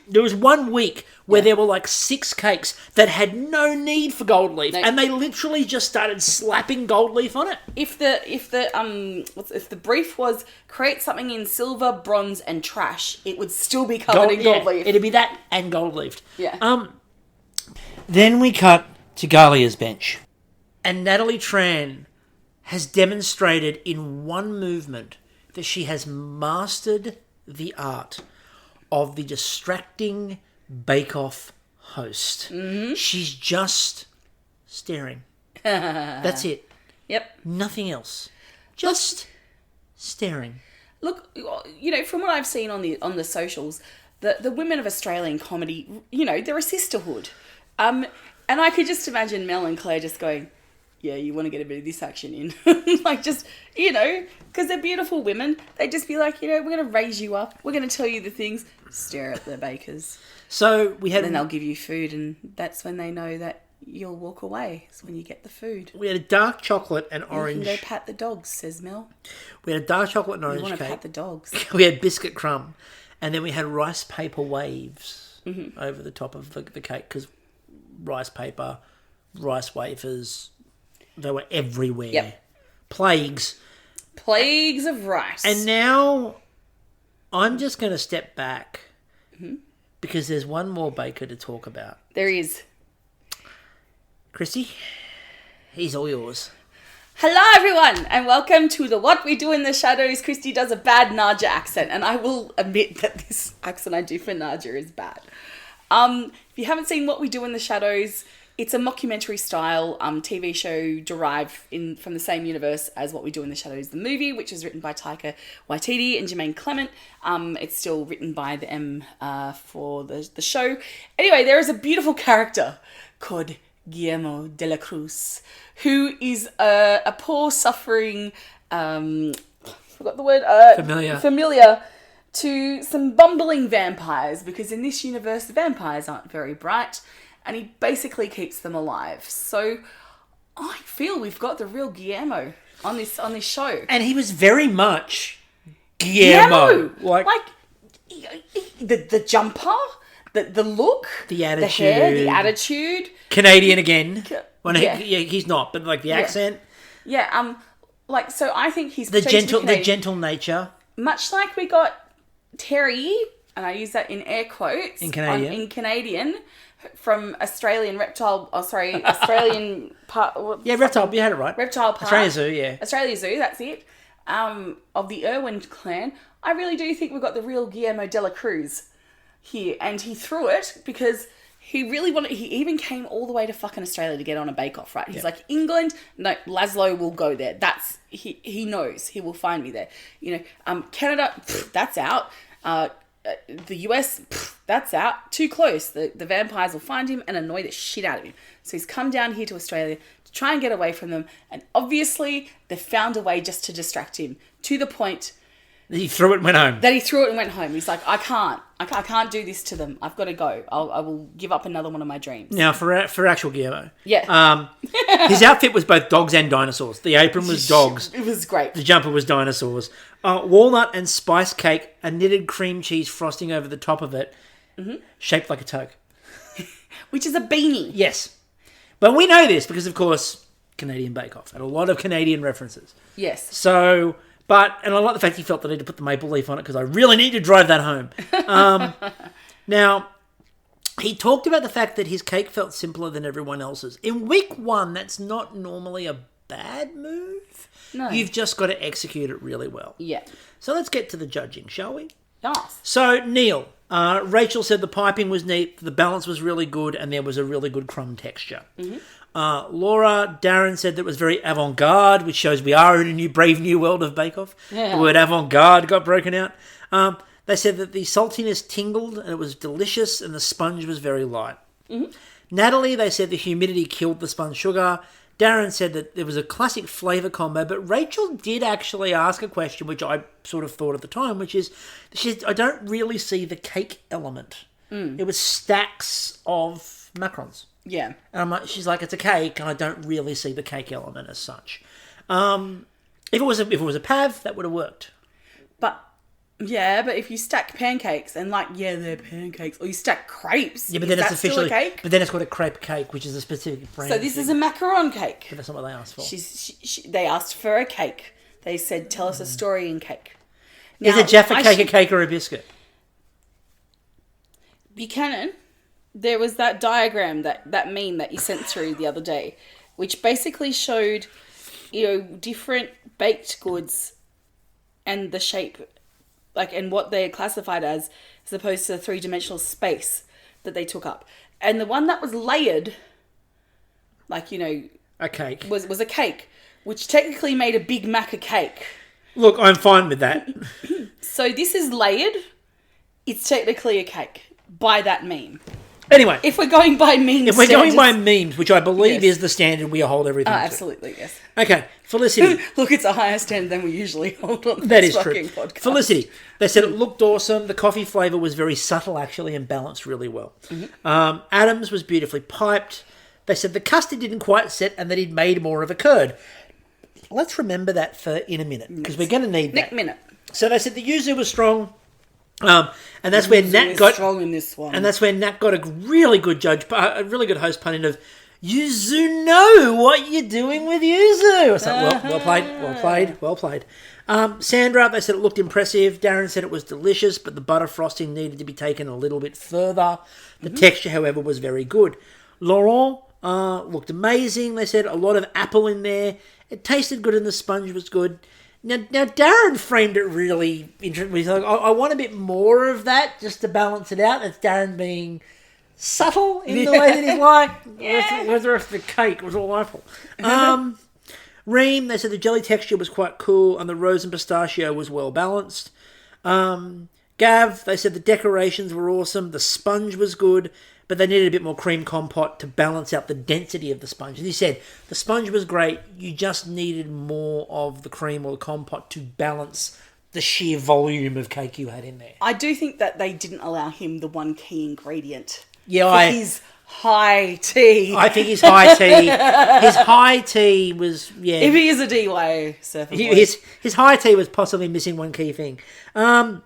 There was 1 week where there were like 6 cakes that had no need for gold leaf, and they literally just started slapping gold leaf on it. If the brief was create something in silver, bronze, and trash, it would still be covered in gold leaf. It'd be that and gold leafed. Yeah. Then we cut to Galia's bench, and Natalie Tran has demonstrated in one movement that she has mastered the art of the distracting bake-off host. Mm-hmm. She's just staring. That's it. Yep. Nothing else. Just staring. Look, you know, from what I've seen on the socials, the women of Australian comedy, you know, they're a sisterhood. And I could just imagine Mel and Claire just going, yeah, you want to get a bit of this action in. Like, just, you know, because they're beautiful women. They'd just be like, you know, we're going to raise you up. We're going to tell you the things. Stare at the bakers. So we had... And then they'll give you food, and that's when they know that you'll walk away. It's when you get the food. We had a dark chocolate and orange. You can go pat the dogs, says Mel. We had a dark chocolate and orange You want to cake. pat the dogs. We had biscuit crumb. And then we had rice paper waves over the top of the cake because rice paper, rice wafers, they were everywhere. Yep. Plagues of rice. And now I'm just going to step back because there's one more baker to talk about. There is. Kristie, he's all yours. Hello everyone and welcome to the What We Do in the Shadows. Kristie does a bad Naja accent and I will admit that this accent I do for Naja is bad. If you haven't seen What We Do in the Shadows, it's a mockumentary style TV show derived from the same universe as What We Do in the Shadows, the movie, which is written by Taika Waititi and Jermaine Clement. It's still written by them for the show. Anyway, there is a beautiful character called Guillermo de la Cruz, who is a poor, suffering, forgot the word, familiar to some bumbling vampires, because in this universe, the vampires aren't very bright, and he basically keeps them alive. So I feel we've got the real Guillermo on this show. And he was very much Guillermo. Like the jumper, the look, the attitude, the hair, the attitude. Canadian again. Well, yeah. He's not, but like the accent. Yeah, so I think he's the gentle nature. Much like we got Terry, and I use that in air quotes in Canadian. In Canadian from Australian Australian part. Yeah, reptile. You had it right. Reptile part. Australia Zoo. Yeah. Australia Zoo. That's it. Of the Irwin clan, I really do think we've got the real Guillermo de la Cruz here, and he threw it because he really wanted. He even came all the way to fucking Australia to get on a bake-off, right? He's like, England, no, Laszlo will go there. That's he knows he will find me there. Canada, that's out. The US, that's out. Too close. The vampires will find him and annoy the shit out of him. So he's come down here to Australia to try and get away from them, and obviously they found a way just to distract him to the point. He threw it and went home. That he threw it and went home. He's like, I can't do this to them. I've got to go. I will give up another one of my dreams. Now, for actual Guillermo. Yeah. His outfit was both dogs and dinosaurs. The apron was dogs. It was great. The jumper was dinosaurs. Walnut and spice cake, a knitted cream cheese frosting over the top of it, shaped like a toque. Which is a beanie. Yes. But we know this because, of course, Canadian Bake Off. And a lot of Canadian references. Yes. So... and I like the fact he felt the need to put the maple leaf on it because I really need to drive that home. Now, he talked about the fact that his cake felt simpler than everyone else's. In week one, that's not normally a bad move. No. You've just got to execute it really well. Yeah. So let's get to the judging, shall we? Yes. So, Neil, Rachel said the piping was neat, the balance was really good, and there was a really good crumb texture. Mm-hmm. Laura, Darren said that it was very avant-garde, which shows we are in a new brave new world of Bake Off. Yeah. The word avant-garde got broken out. They said that the saltiness tingled and it was delicious and the sponge was very light. Mm-hmm. Natalie, they said the humidity killed the spun sugar. Darren said that there was a classic flavour combo, but Rachel did actually ask a question, which I sort of thought at the time, which is, I don't really see the cake element. It was stacks of macarons. Yeah. And she's like, it's a cake, and I don't really see the cake element as such. If it was a pav, that would have worked. But if you stack pancakes and they're pancakes, or you stack crepes, yeah, but then it's officially still a cake? But then it's got a crepe cake, which is a specific brand. So this is a macaron cake. But that's not what they asked for. They asked for a cake. They said, "Tell us a story in cake." Now, is a Jaffa cake a cake or a biscuit? Buchanan. There was that diagram, that meme that you sent through the other day, which basically showed, different baked goods and the shape, and what they're classified as opposed to the three-dimensional space that they took up. And the one that was layered, a cake, was a cake, which technically made a Big Mac a cake. Look, I'm fine with that. So this is layered. It's technically a cake by that meme. Anyway, if we're going by memes, which I believe is the standard we hold everything to. Absolutely, yes. Okay, Felicity. Look, it's a higher standard than we usually hold on that this is true. Podcast. Felicity. They said it looked awesome. The coffee flavour was very subtle, actually, and balanced really well. Mm-hmm. Adams was beautifully piped. they said the custard didn't quite set and that he'd made more of a curd. Let's remember that for in a minute, because we're going to need that. Next minute. So they said the yuzu was strong, and that's where Nat got strong in this one. and that's where Nat got a really good a really good host pun in of yuzu. Know what you're doing with yuzu. I was like, well played. Sandra, they said it looked impressive. Darren said it was delicious, but the butter frosting needed to be taken a little bit further. The texture, however, was very good. Laurent looked amazing. They said a lot of apple in there. It tasted good and the sponge was good. Now Darren framed it really interesting. He's like, I want a bit more of that just to balance it out. It's Darren being subtle in the way that he's like, where's the rest of the cake? It was all apple. Reem, they said the jelly texture was quite cool and the rose and pistachio was well balanced. Gav, they said the decorations were awesome, the sponge was good, but they needed a bit more cream compote to balance out the density of the sponge. And he said the sponge was great, you just needed more of the cream or the compote to balance the sheer volume of cake you had in there. I do think that they didn't allow him the one key ingredient. Yeah, his high tea. I think his high tea was, yeah. If he is a D-Way surfer boy. His high tea was possibly missing one key thing. So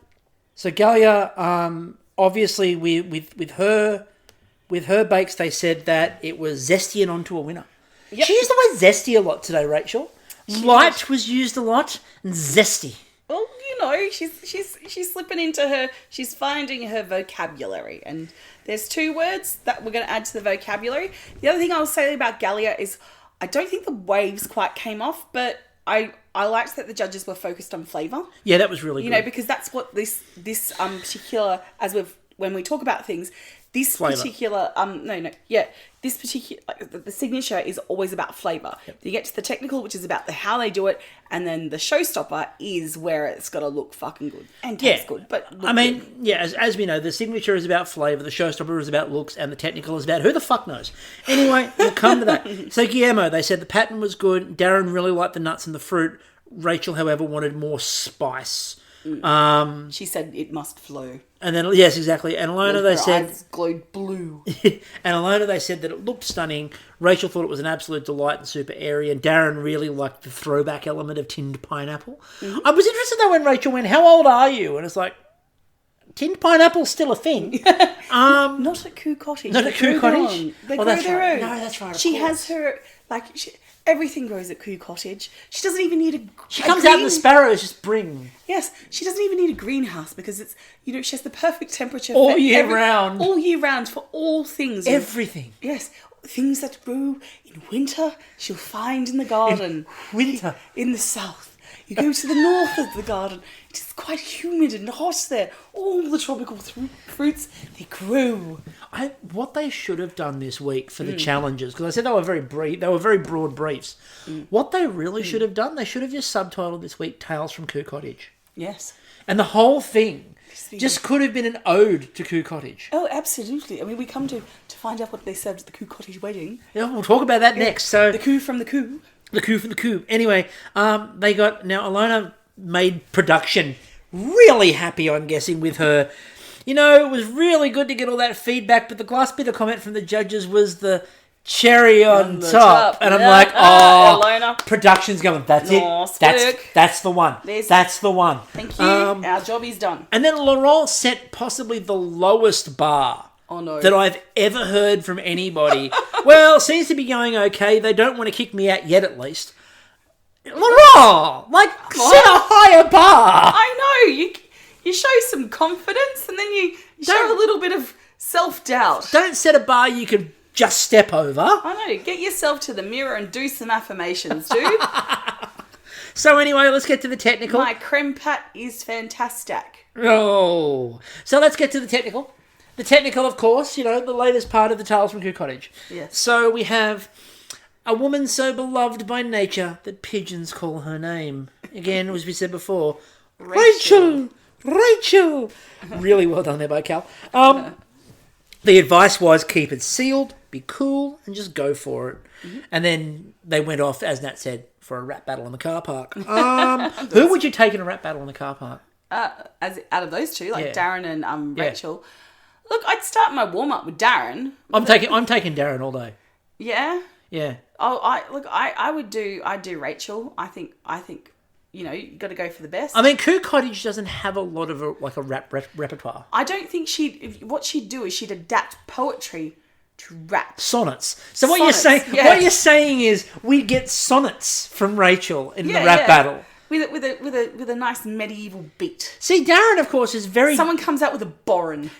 Galia, obviously with her bakes, they said that it was zesty and onto a winner. Yep. She used the word zesty a lot today, Rachel. Light was used a lot, and zesty. Well, you know, she's slipping into her. She's finding her vocabulary, and there's 2 words that we're going to add to the vocabulary. The other thing I'll say about Galia is I don't think the waves quite came off, but I liked that the judges were focused on flavour. Yeah, that was really good. You know, because that's what this particular, when we talk about things, this flavour. Particular this particular, like, the signature is always about flavour. Yep. You get to the technical, which is about how they do it, and then the showstopper is where it's got to look fucking good and taste good. But I mean, as we know, the signature is about flavour, the showstopper is about looks, and the technical is about who the fuck knows. Anyway, we'll come to that. So Guillermo, they said the pattern was good. Darren really liked the nuts and the fruit. Rachel, however, wanted more spice. She said it must flow. And then, yes, exactly. And Alona, they said... eyes glowed blue. And Alona, they said that it looked stunning. Rachel thought it was an absolute delight and super airy. And Darren really liked the throwback element of tinned pineapple. Mm-hmm. I was interested, though, when Rachel went, how old are you? And it's like, tinned pineapple's still a thing. Not at Khoo Cottage. Not at Khoo Cottage? They grow their own. No, that's right. She has her... everything grows at Khoo Cottage. She doesn't even need a... She comes out and the sparrows just bring... Yes, she doesn't even need a greenhouse because it's, she has the perfect temperature all year round. All year round for all things. Everything. Yes, things that grow in winter, she'll find in the garden. In winter. In the south. You go to the north of the garden. It's quite humid and hot there. All the tropical fruits, they grow. What they should have done this week for the challenges, because I said they were very brief, they were very broad briefs. What they really should have done, they should have just subtitled this week Tales from Khoo Cottage. Yes. And the whole thing just could have been an ode to Khoo Cottage. Oh, absolutely. I mean, we come to find out what they served at the Khoo Cottage wedding. Yeah, we'll talk about that next. So the coup from the coup. The coup from the coup. Anyway, they got... Now, Alona made production really happy, I'm guessing, with her. You know, it was really good to get all that feedback, but the last bit of comment from the judges was the cherry on top. And I'm like, Alona. Production's going, that's it. That's the one. That's the one. Thank you. Our job is done. And then Laurent set possibly the lowest bar. Oh, no. That I've ever heard from anybody. Well, seems to be going okay. They don't want to kick me out yet, at least. Laurent! Set a higher bar! I know! You show some confidence and then you show a little bit of self-doubt. Don't set a bar you can just step over. I know. Get yourself to the mirror and do some affirmations, dude. So anyway, let's get to the technical. My creme pat is fantastic. Oh. So let's get to the technical. The technical, of course, the latest part of the Tales from Khoo Cottage. Yes. So we have a woman so beloved by nature that pigeons call her name. Again, as we said before, Rachel! Really well done there by Cal. The advice was keep it sealed, be cool, and just go for it. Mm-hmm. And then they went off, as Nat said, for a rap battle in the car park. Who would you take in a rap battle in the car park? As out of those two, Darren and Rachel. Look, I'd start my warm-up with Darren. I'm taking Darren all day. Yeah. Yeah. Oh, I'd do Rachel. I think you got to go for the best. I mean, Khoo Cottage doesn't have a lot of a rap repertoire. I don't think what she'd do is she'd adapt poetry to rap. Sonnets. So what Sonnets, you're saying is we get sonnets from Rachel in the rap battle. With a nice medieval beat. See, Darren, of course, is very... Someone comes out with a borin.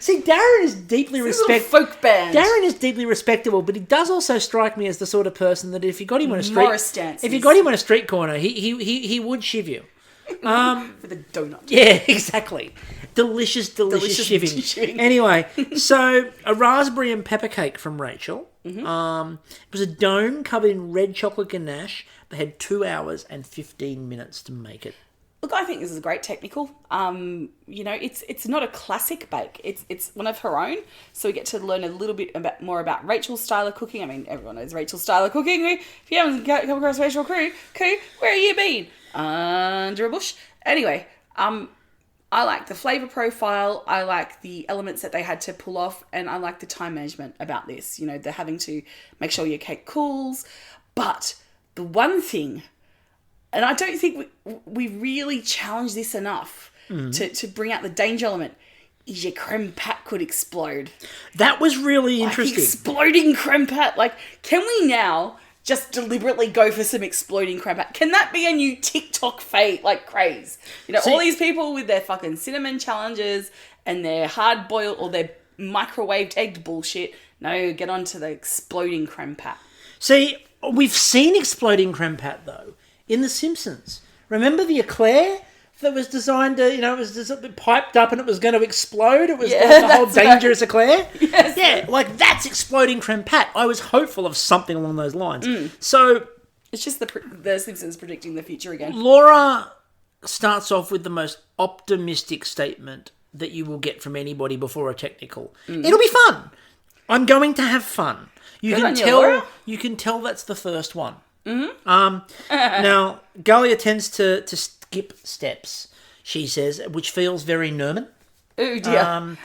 See, Darren is deeply respectable. Folk band. Darren is deeply respectable, but he does also strike me as the sort of person that if you got him on a street... Morris dances. If you got him on a street corner, he would shiv you. With a donut. Yeah, exactly. Delicious shiving. Anyway, so a raspberry and pepper cake from Rachel. Mm-hmm. It was a dome covered in red chocolate ganache. They had 2 hours and 15 minutes to make it. Look, I think this is great technical. It's not a classic bake. It's one of her own. So we get to learn a little bit more about Rachel's style of cooking. I mean, everyone knows Rachel's style of cooking. If you haven't come across Rachel Khoo, where have you been? Under a bush. Anyway, I like the flavour profile. I like the elements that they had to pull off. And I like the time management about this. You know, they're having to make sure your cake cools. But the one thing... And I don't think we really challenge this enough to bring out the danger element. Is your creme pat could explode. That was really interesting. Exploding creme pat. Like, can we now just deliberately go for some exploding creme pat? Can that be a new TikTok craze? You know, all these people with their fucking cinnamon challenges and their hard boiled or their microwaved egged bullshit. No, get on to the exploding creme pat. See, we've seen exploding creme pat though. In The Simpsons. Remember the eclair that was designed to, it was just piped up and it was going to explode? It was the whole dangerous eclair? Yes. Yeah, like that's exploding creme pat. I was hopeful of something along those lines. So... It's just the Simpsons predicting the future again. Laura starts off with the most optimistic statement that you will get from anybody before a technical. It'll be fun. I'm going to have fun. You can tell that's the first one. Mm-hmm. Now, Galia tends to skip steps, she says, which feels very Nerman. Oh dear.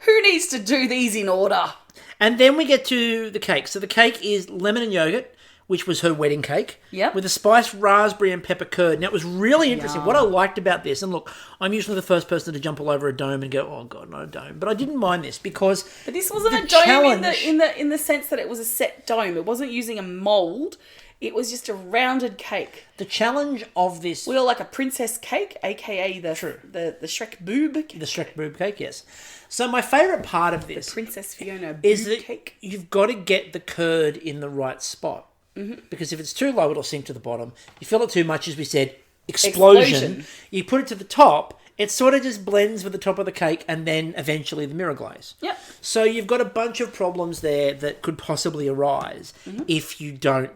Who needs to do these in order? And then we get to the cake. So the cake is lemon and yogurt, which was her wedding cake, with a spiced raspberry and pepper curd. Now, it was really interesting. What I liked about this, and look, I'm usually the first person to jump all over a dome and go, oh, God, no dome. But I didn't mind this because... But this wasn't a dome in the sense that it was a set dome. It wasn't using a mould. It was just a rounded cake. The challenge of this... We all like a princess cake, a.k.a. the Shrek boob cake. The Shrek boob cake, yes. So my favourite part of this... The Princess Fiona boob is that cake. You've got to get the curd in the right spot. Mm-hmm. Because if it's too low, it'll sink to the bottom. You fill it too much, as we said, explosion. You put it to the top, it sort of just blends with the top of the cake and then eventually the mirror glaze. Yep. So you've got a bunch of problems there that could possibly arise if you don't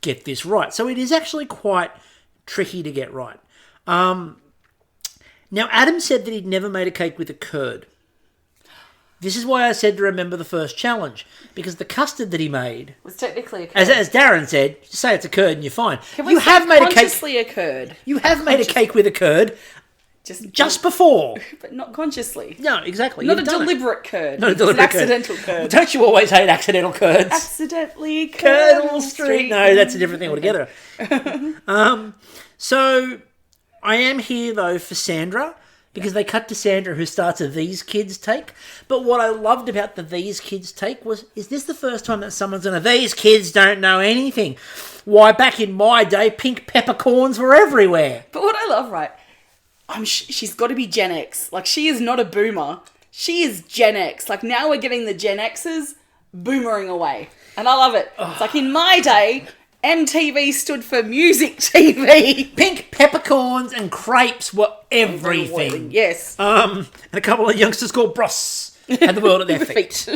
get this right. So it is actually quite tricky to get right. Now, Adam said that he'd never made a cake with a curd. This is why I said to remember the first challenge, because the custard that he made was technically a curd. As Darren said, say it's a curd and you're fine. You have made consciously a curd. You have made a cake with a curd just before. But not consciously. No, exactly. Not a deliberate curd. Not a deliberate curd. Accidental curd. Don't you always hate accidental curds? Accidentally Curdle Street. No, that's a different thing altogether. So I am here, though, for Sandra, because they cut to Sandra, who starts a These Kids take. But what I loved about the These Kids take was, is this the first time that someone's going to, these kids don't know anything? Why, back in my day, pink peppercorns were everywhere. But what I love, right, she's got to be Gen X. Like, she is not a boomer. She is Gen X. Like, now we're getting the Gen Xers boomering away. And I love it. It's like, in my day... MTV stood for music TV. Pink peppercorns and crepes were everything. Yes. And a couple of youngsters called Bros had the world at their feet.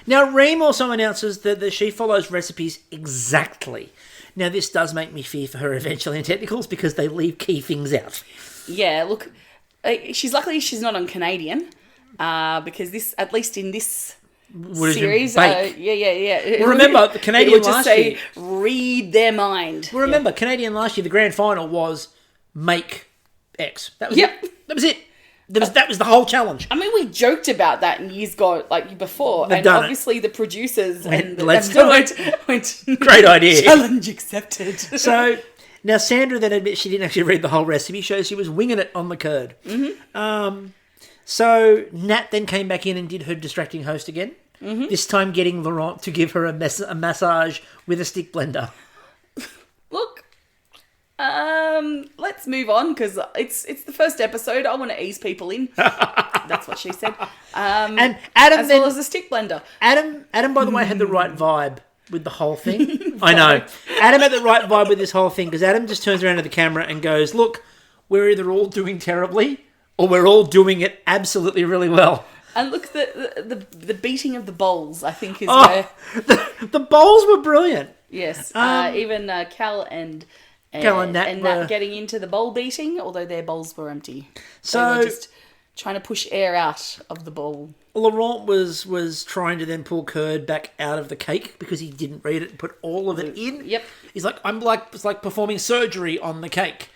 Now, Reem also announces that she follows recipes exactly. Now, this does make me fear for her eventually in technicals because they leave key things out. Yeah, look, she's luckily she's not on Canadian because this, at least in this... series, yeah. Well, remember the Canadian last year. Read their mind. Well, remember Canadian last year. The grand final was make X. That was it. That was it. That was the whole challenge. I mean, we joked about that in years ago, like before, They've and done obviously the producers let's do it. Went, Great idea. Challenge accepted. So now Sandra then admits she didn't actually read the whole recipe. Shows she was winging it on the curd. So Nat then came back in and did her distracting host again. This time getting Laurent to give her a massage with a stick blender. Look, let's move on because it's the first episode. I want to ease people in. That's what she said. And Adam as well as a stick blender. Adam, by the way, had the right vibe with the whole thing. I know. Adam had the right vibe with this whole thing because Adam just turns around to the camera and goes, "Look, we're either all doing terribly or we're all doing it absolutely really well." And look, the beating of the bowls, I think, is where... The bowls were brilliant. Yes. Even Cal and Nat Nat getting into the bowl beating, although their bowls were empty. So they were just trying to push air out of the bowl. Laurent was trying to then pull curd back out of the cake because he didn't read it and put all of it in. Yep. He's like, it's like performing surgery on the cake.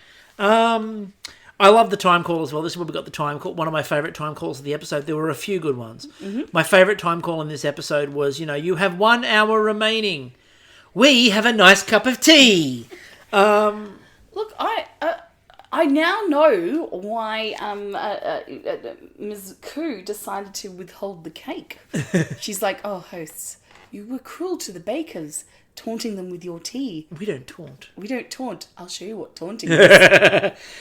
I love the time call as well. This is where we got the time call. One of my favourite time calls of the episode. There were a few good ones. My favourite time call in this episode was, you have 1 hour remaining. We have a nice cup of tea. Look, I now know why Ms. Khoo decided to withhold the cake. She's like, "Oh, hosts, you were cruel to the bakers, taunting them with your tea." We don't taunt. We don't taunt. I'll show you what taunting is.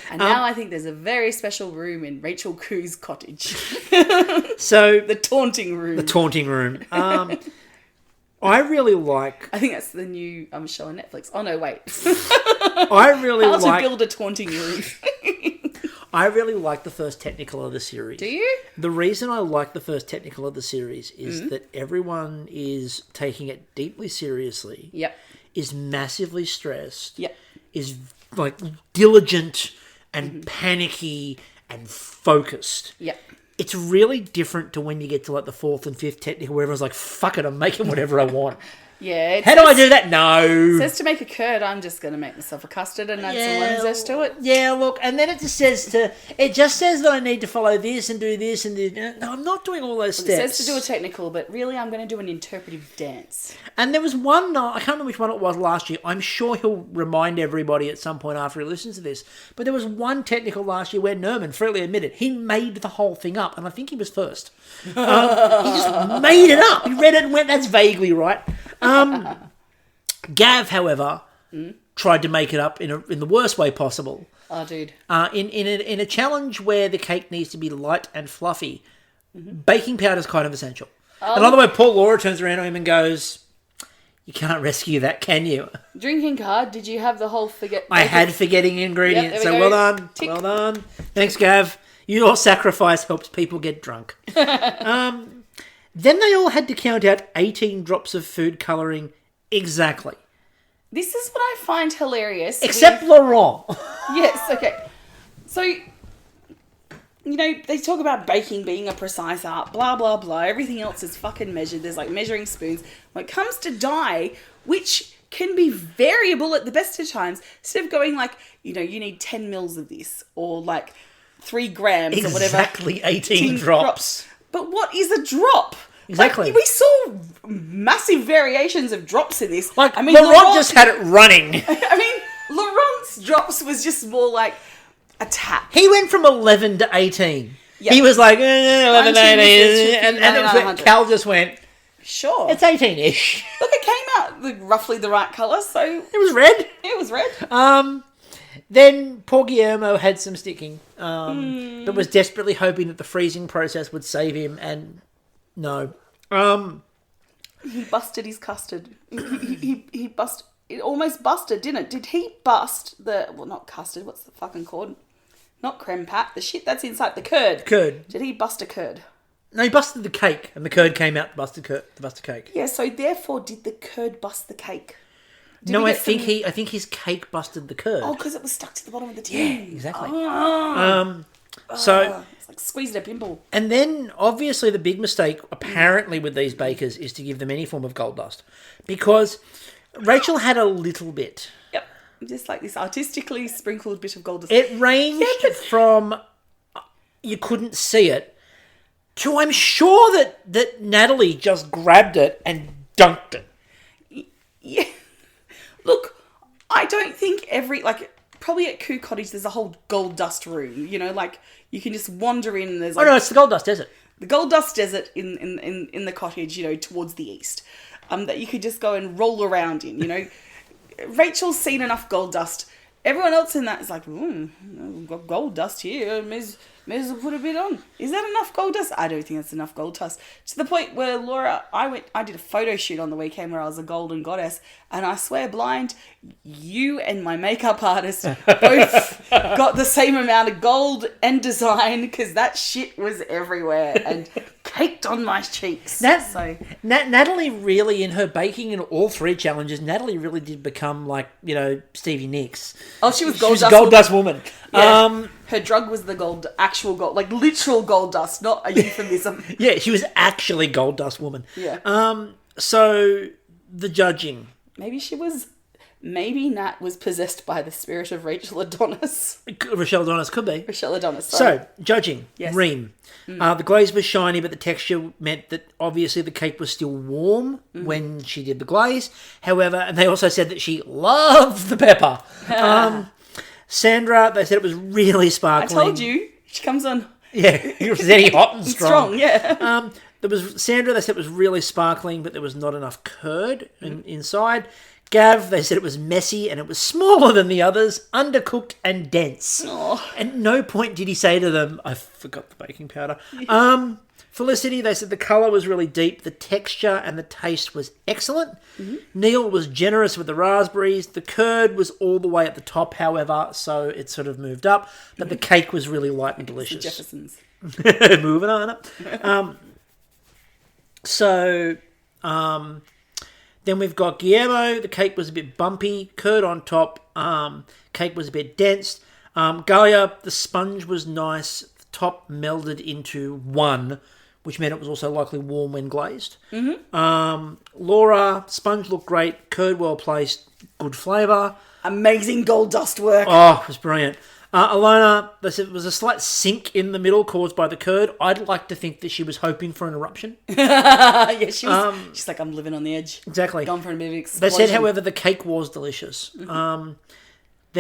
And now I think there's a very special room in Rachel Khoo's cottage. So the taunting room. The taunting room. I really like... I think that's the new show on Netflix. Oh, no, wait. I really How like... to build a taunting room. I really like the first technical of the series. Do you? The reason I like the first technical of the series is that everyone is taking it deeply seriously. Yep. Is massively stressed. Yep. Is like diligent and panicky and focused. Yep. It's really different to when you get to like the 4th and 5th technical where everyone's like, fuck it, I'm making whatever I want. Yeah. How do I do that? No. It says to make a curd, I'm just going to make myself a custard and add some lemon zest to it. Yeah, look, and then it just says that I need to follow this and do this and do... No, I'm not doing all those steps. It says to do a technical, but really I'm going to do an interpretive dance. And there was one, I can't remember which one it was last year. I'm sure he'll remind everybody at some point after he listens to this. But there was one technical last year where Nerman freely admitted he made the whole thing up, and I think he was first. He just made it up. He read it and went, that's vaguely right. Gav, however, tried to make it up in the worst way possible. Oh, dude. In a challenge where the cake needs to be light and fluffy, baking powder is kind of essential. In other words, Paul Laura turns around to him and goes, "You can't rescue that, can you?" Drinking card, did you have the whole forget... I had forgetting ingredients, yep, so well done. Tick. Well done. Thanks, Gav. Your sacrifice helps people get drunk. Then they all had to count out 18 drops of food colouring exactly. This is what I find hilarious. Except Laurent. Yes, okay. So, they talk about baking being a precise art, blah, blah, blah. Everything else is fucking measured. There's like measuring spoons. When it comes to dye, which can be variable at the best of times, instead of going like, you need 10 mils of this or like 3 grams or whatever. Exactly 18 drops. But what is a drop? Exactly. Like, we saw massive variations of drops in this. Laurent just had it running. Laurent's drops was just more like a tap. He went from 11 to 18. Yep. He was like, 11, 18. And Cal just went, sure. It's 18-ish. Look, it came out roughly the right colour, so... It was red. It was red. Then poor Guillermo had some sticking, but was desperately hoping that the freezing process would save him, and no. He busted his custard. He busted... It almost busted, didn't it? Did he bust the... Well, not custard. What's the fucking called? Not creme pat. The shit that's inside the curd. Curd. Did he bust a curd? No, he busted the cake, and the curd came out the busted cake. Yeah, so therefore, did the curd bust the cake? I think his cake busted the curd. Oh, because it was stuck to the bottom of the tin. Yeah, exactly. So it's like squeezing a pimple. And then, obviously, the big mistake, apparently, with these bakers is to give them any form of gold dust. Because Rachel had a little bit. Yep. Just like this artistically sprinkled bit of gold dust. It ranged from you couldn't see it, to I'm sure that Natalie just grabbed it and dunked it. Yeah. Look, I don't think probably at Khoo Cottage there's a whole gold dust room, you can just wander in and there's Oh no, it's the Gold Dust Desert. The Gold Dust Desert in the cottage, towards the east, that you could just go and roll around in, Rachel's seen enough gold dust. Everyone else in that is like, we've got gold dust here, may as well put a bit on. Is that enough gold dust? I don't think that's enough gold dust. To the point where Laura, I did a photo shoot on the weekend where I was a golden goddess, and I swear blind, you and my makeup artist both got the same amount of gold and design, because that shit was everywhere and caked on my cheeks. Natalie really, in her baking in all 3 challenges, Natalie really did become like, Stevie Nicks. Oh, she was She was a gold dust woman. Yeah. Her drug was the actual gold, like literal gold dust, not a euphemism. Yeah, she was actually gold dust woman. Yeah. So the judging. Maybe Nat was possessed by the spirit of Rachel Adonis. Rochelle Adonis could be. Rochelle Adonis. Sorry. So judging. Yes. Ream. The glaze was shiny, but the texture meant that obviously the cake was still warm when she did the glaze. However, and they also said that she loved the pepper. Sandra, they said it was really sparkling. I told you. She comes on. Yeah, it was any hot and strong. Yeah. There was Sandra, they said it was really sparkling, but there was not enough curd inside. Gav, they said it was messy and it was smaller than the others, undercooked and dense. Oh. At no point did he say to them, I forgot the baking powder. Felicity, they said the colour was really deep, the texture and the taste was excellent. Neil was generous with the raspberries. The curd was all the way at the top, however, so it sort of moved up. But the cake was really light and delicious. The Jeffersons. Moving on up. Then we've got Guillermo. The cake was a bit bumpy. Curd on top. Cake was a bit dense. Galia, the sponge was nice. The top melded into one, which meant it was also likely warm when glazed. Laura, sponge looked great. Curd well placed. Good flavour. Amazing gold dust work. Oh, it was brilliant. Alona, they said it was a slight sink in the middle caused by the curd. I'd like to think that she was hoping for an eruption. Yeah, she was. She's like, I'm living on the edge. Exactly. Gone for a bit of explosion. They said, however, the cake was delicious. Then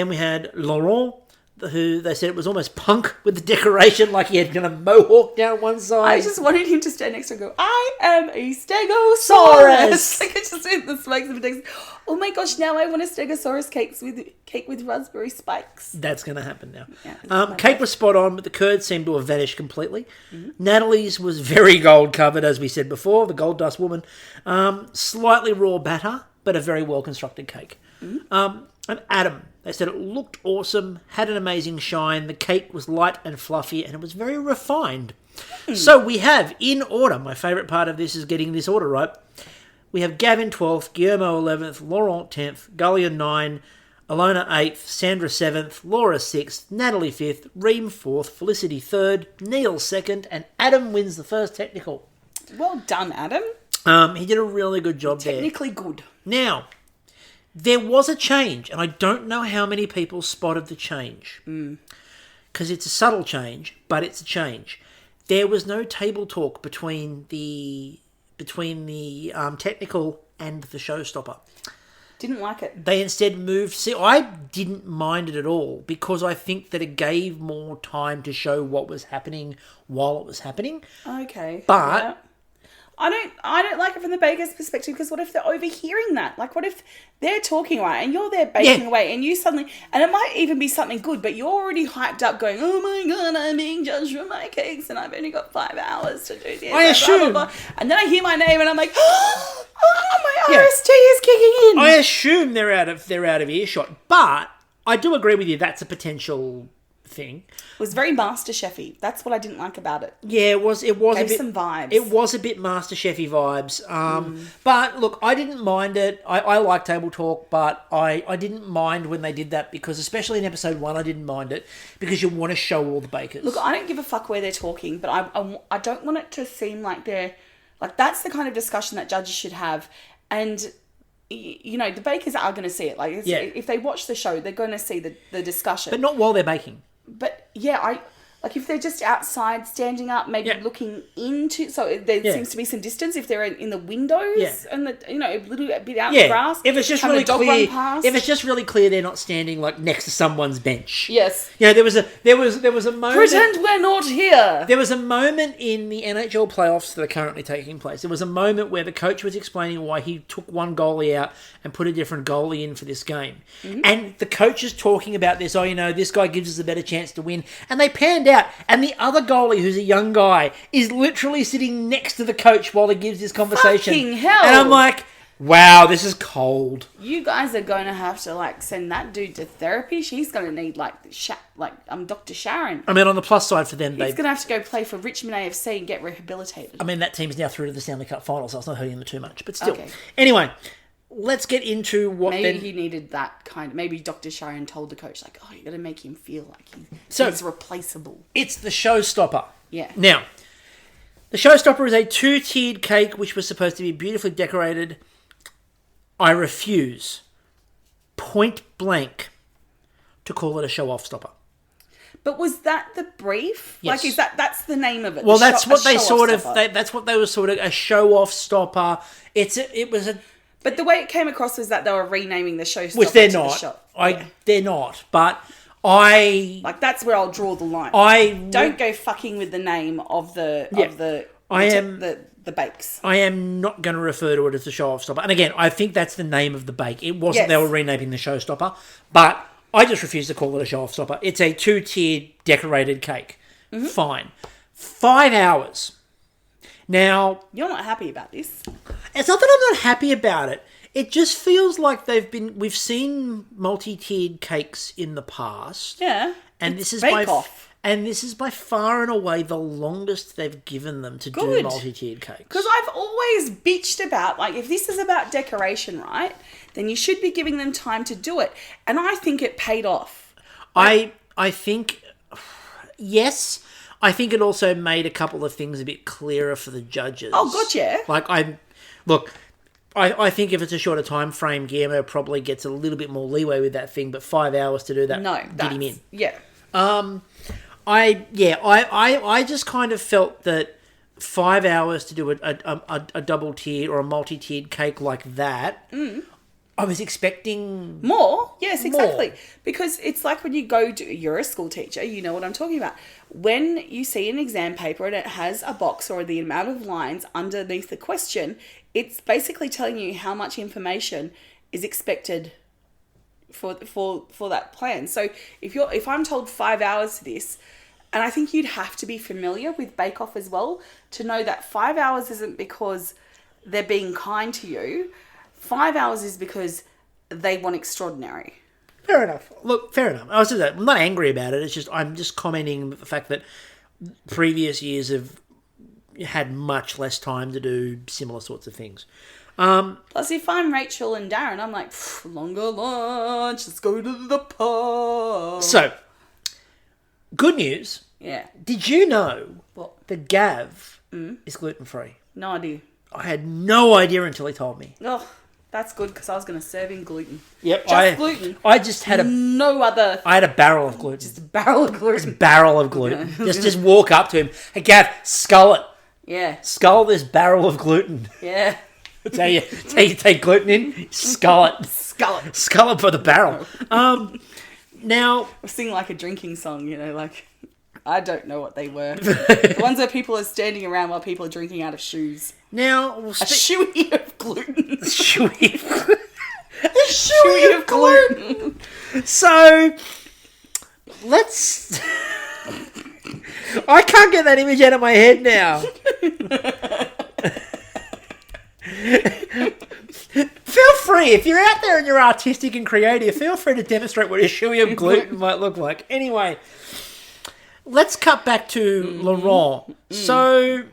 we had Laurent, who they said it was almost punk with the decoration, like he had a mohawk down one side. I just wanted him to stand next to her and go, I am a stegosaurus. Like, it's just in the spikes of the oh my gosh, now I want a stegosaurus cake with raspberry spikes. That's going to happen now. Yeah, cake was spot on, but the curd seemed to have vanished completely. Natalie's was very gold covered, as we said before, the gold dust woman. Slightly raw batter, but a very well constructed cake. And Adam, they said it looked awesome, had an amazing shine, the cake was light and fluffy, and it was very refined. So we have, in order, my favourite part of this is getting this order right, we have Gavin 12th, Guillermo 11th, Laurent 10th, Gullion 9, Alona 8th, Sandra 7th, Laura 6th, Natalie 5th, Reem 4th, Felicity 3rd, Neil 2nd, and Adam wins the first technical. Well done, Adam. He did a really good job there. Technically good. Now, there was a change, and I don't know how many people spotted the change. Because it's a subtle change, but it's a change. There was no table talk between the technical and the showstopper. Didn't like it. They instead moved... See, I didn't mind it at all, because I think that it gave more time to show what was happening while it was happening. Okay. But... Yeah. I don't like it from the baker's perspective, because what if they're overhearing that? Like, what if they're talking right and you're there baking away and you suddenly... And it might even be something good, but you're already hyped up going, oh my God, I'm being judged for my cakes and I've only got 5 hours to do this. I assume... Blah, blah, blah. And then I hear my name and I'm like, oh, my RST is kicking in. I assume they're out of earshot, but I do agree with you, that's a potential thing. It was very MasterChef-y. That's what I didn't like about it. Yeah, it was Gave a bit, some vibes. It was a bit MasterChef-y vibes. But look, I didn't mind it. I like table talk, but I didn't mind when they did that, because especially in episode 1, I didn't mind it, because you want to show all the bakers. Look, I don't give a fuck where they're talking, but I don't want it to seem like they're... Like, that's the kind of discussion that judges should have. And... the bakers are going to see it. If they watch the show, they're going to see the discussion. But not while they're baking. But yeah, Like if they're just outside standing up, maybe looking into, so there seems to be some distance if they're in the windows and a little bit out in the grass. If it's just really clear, if it's just really clear, they're not standing like next to someone's bench. Yes. There was a moment. Pretend we're not here. There was a moment in the NHL playoffs that are currently taking place. There was a moment where the coach was explaining why he took one goalie out and put a different goalie in for this game, and the coach is talking about this. This guy gives us a better chance to win, and they panned out, and the other goalie, who's a young guy, is literally sitting next to the coach while he gives this conversation. Fucking hell. And I'm like, wow, this is cold. You guys are going to have to send that dude to therapy. She's going to need Dr. Sharon. I mean, on the plus side for them, he's going to have to go play for Richmond AFC and get rehabilitated. I mean, that team's now through to the Stanley Cup final, so it's not hurting them too much. But still, Anyway, let's get into what. Maybe he needed that kind of. Maybe Dr. Sharon told the coach, you got to make him feel like he's replaceable. It's the showstopper. Yeah. Now, the showstopper is a 2-tiered cake which was supposed to be beautifully decorated. I refuse, point blank, to call it a show-off stopper. But was that the brief? Yes. That's the name of it? Well, that's what they were sort of a show-off stopper. But the way it came across was that they were renaming the showstopper, which they're not. They're not. But that's where I'll draw the line. Don't go fucking with the name of the bakes. I am not going to refer to it as the show-off stopper. And again, I think that's the name of the bake. It wasn't they were renaming the showstopper, but I just refuse to call it a show-off stopper. It's a 2-tiered decorated cake. Mm-hmm. Fine. 5 hours. Now, you're not happy about this. It's not that I'm not happy about it. It just feels like we've seen multi-tiered cakes in the past. Yeah. And this is Bake-Off. And this is by far and away the longest they've given them to do multi-tiered cakes. Because I've always bitched about, if this is about decoration, right, then you should be giving them time to do it. And I think it paid off. I think, yes. I think it also made a couple of things a bit clearer for the judges. Oh, gotcha. I think if it's a shorter time frame, Guillermo probably gets a little bit more leeway with that thing, but 5 hours to do that, get him in. Yeah. I just kind of felt that 5 hours to do a double tiered or a multi-tiered cake like that, I was expecting more. Yes, exactly. Because it's like when you're a school teacher, you know what I'm talking about. When you see an exam paper and it has a box or the amount of lines underneath the question, it's basically telling you how much information is expected for that plan. So if I'm told 5 hours to this, and I think you'd have to be familiar with Bake Off as well to know that 5 hours isn't because they're being kind to you. 5 hours is because they want extraordinary. Fair enough. Look, fair enough. I'm not angry about it. I'm just commenting the fact that previous years have had much less time to do similar sorts of things. Plus, if I'm Rachel and Darren, I'm like, longer lunch, let's go to the pub. So, good news. Yeah. Did you know that Gav is gluten-free? No idea. I had no idea until he told me. Oh, that's good because I was going to serve him gluten. Yep. Gluten. I just had no other. I had a barrel of gluten. Just a barrel of gluten. Just a barrel of gluten. just walk up to him. Hey, Gav, scull it. Yeah. Scull this barrel of gluten. Yeah. That's how you take gluten in. Scull it. Scull it for the barrel. Now... We're singing like a drinking song, I don't know what they were. The ones where people are standing around while people are drinking out of shoes. Now... A shoey of gluten. A shoey of gluten. So... Let's... I can't get that image out of my head now. Feel free, if you're out there and you're artistic and creative, feel free to demonstrate what a shoey of gluten might look like. Anyway, let's cut back to Laurent. So,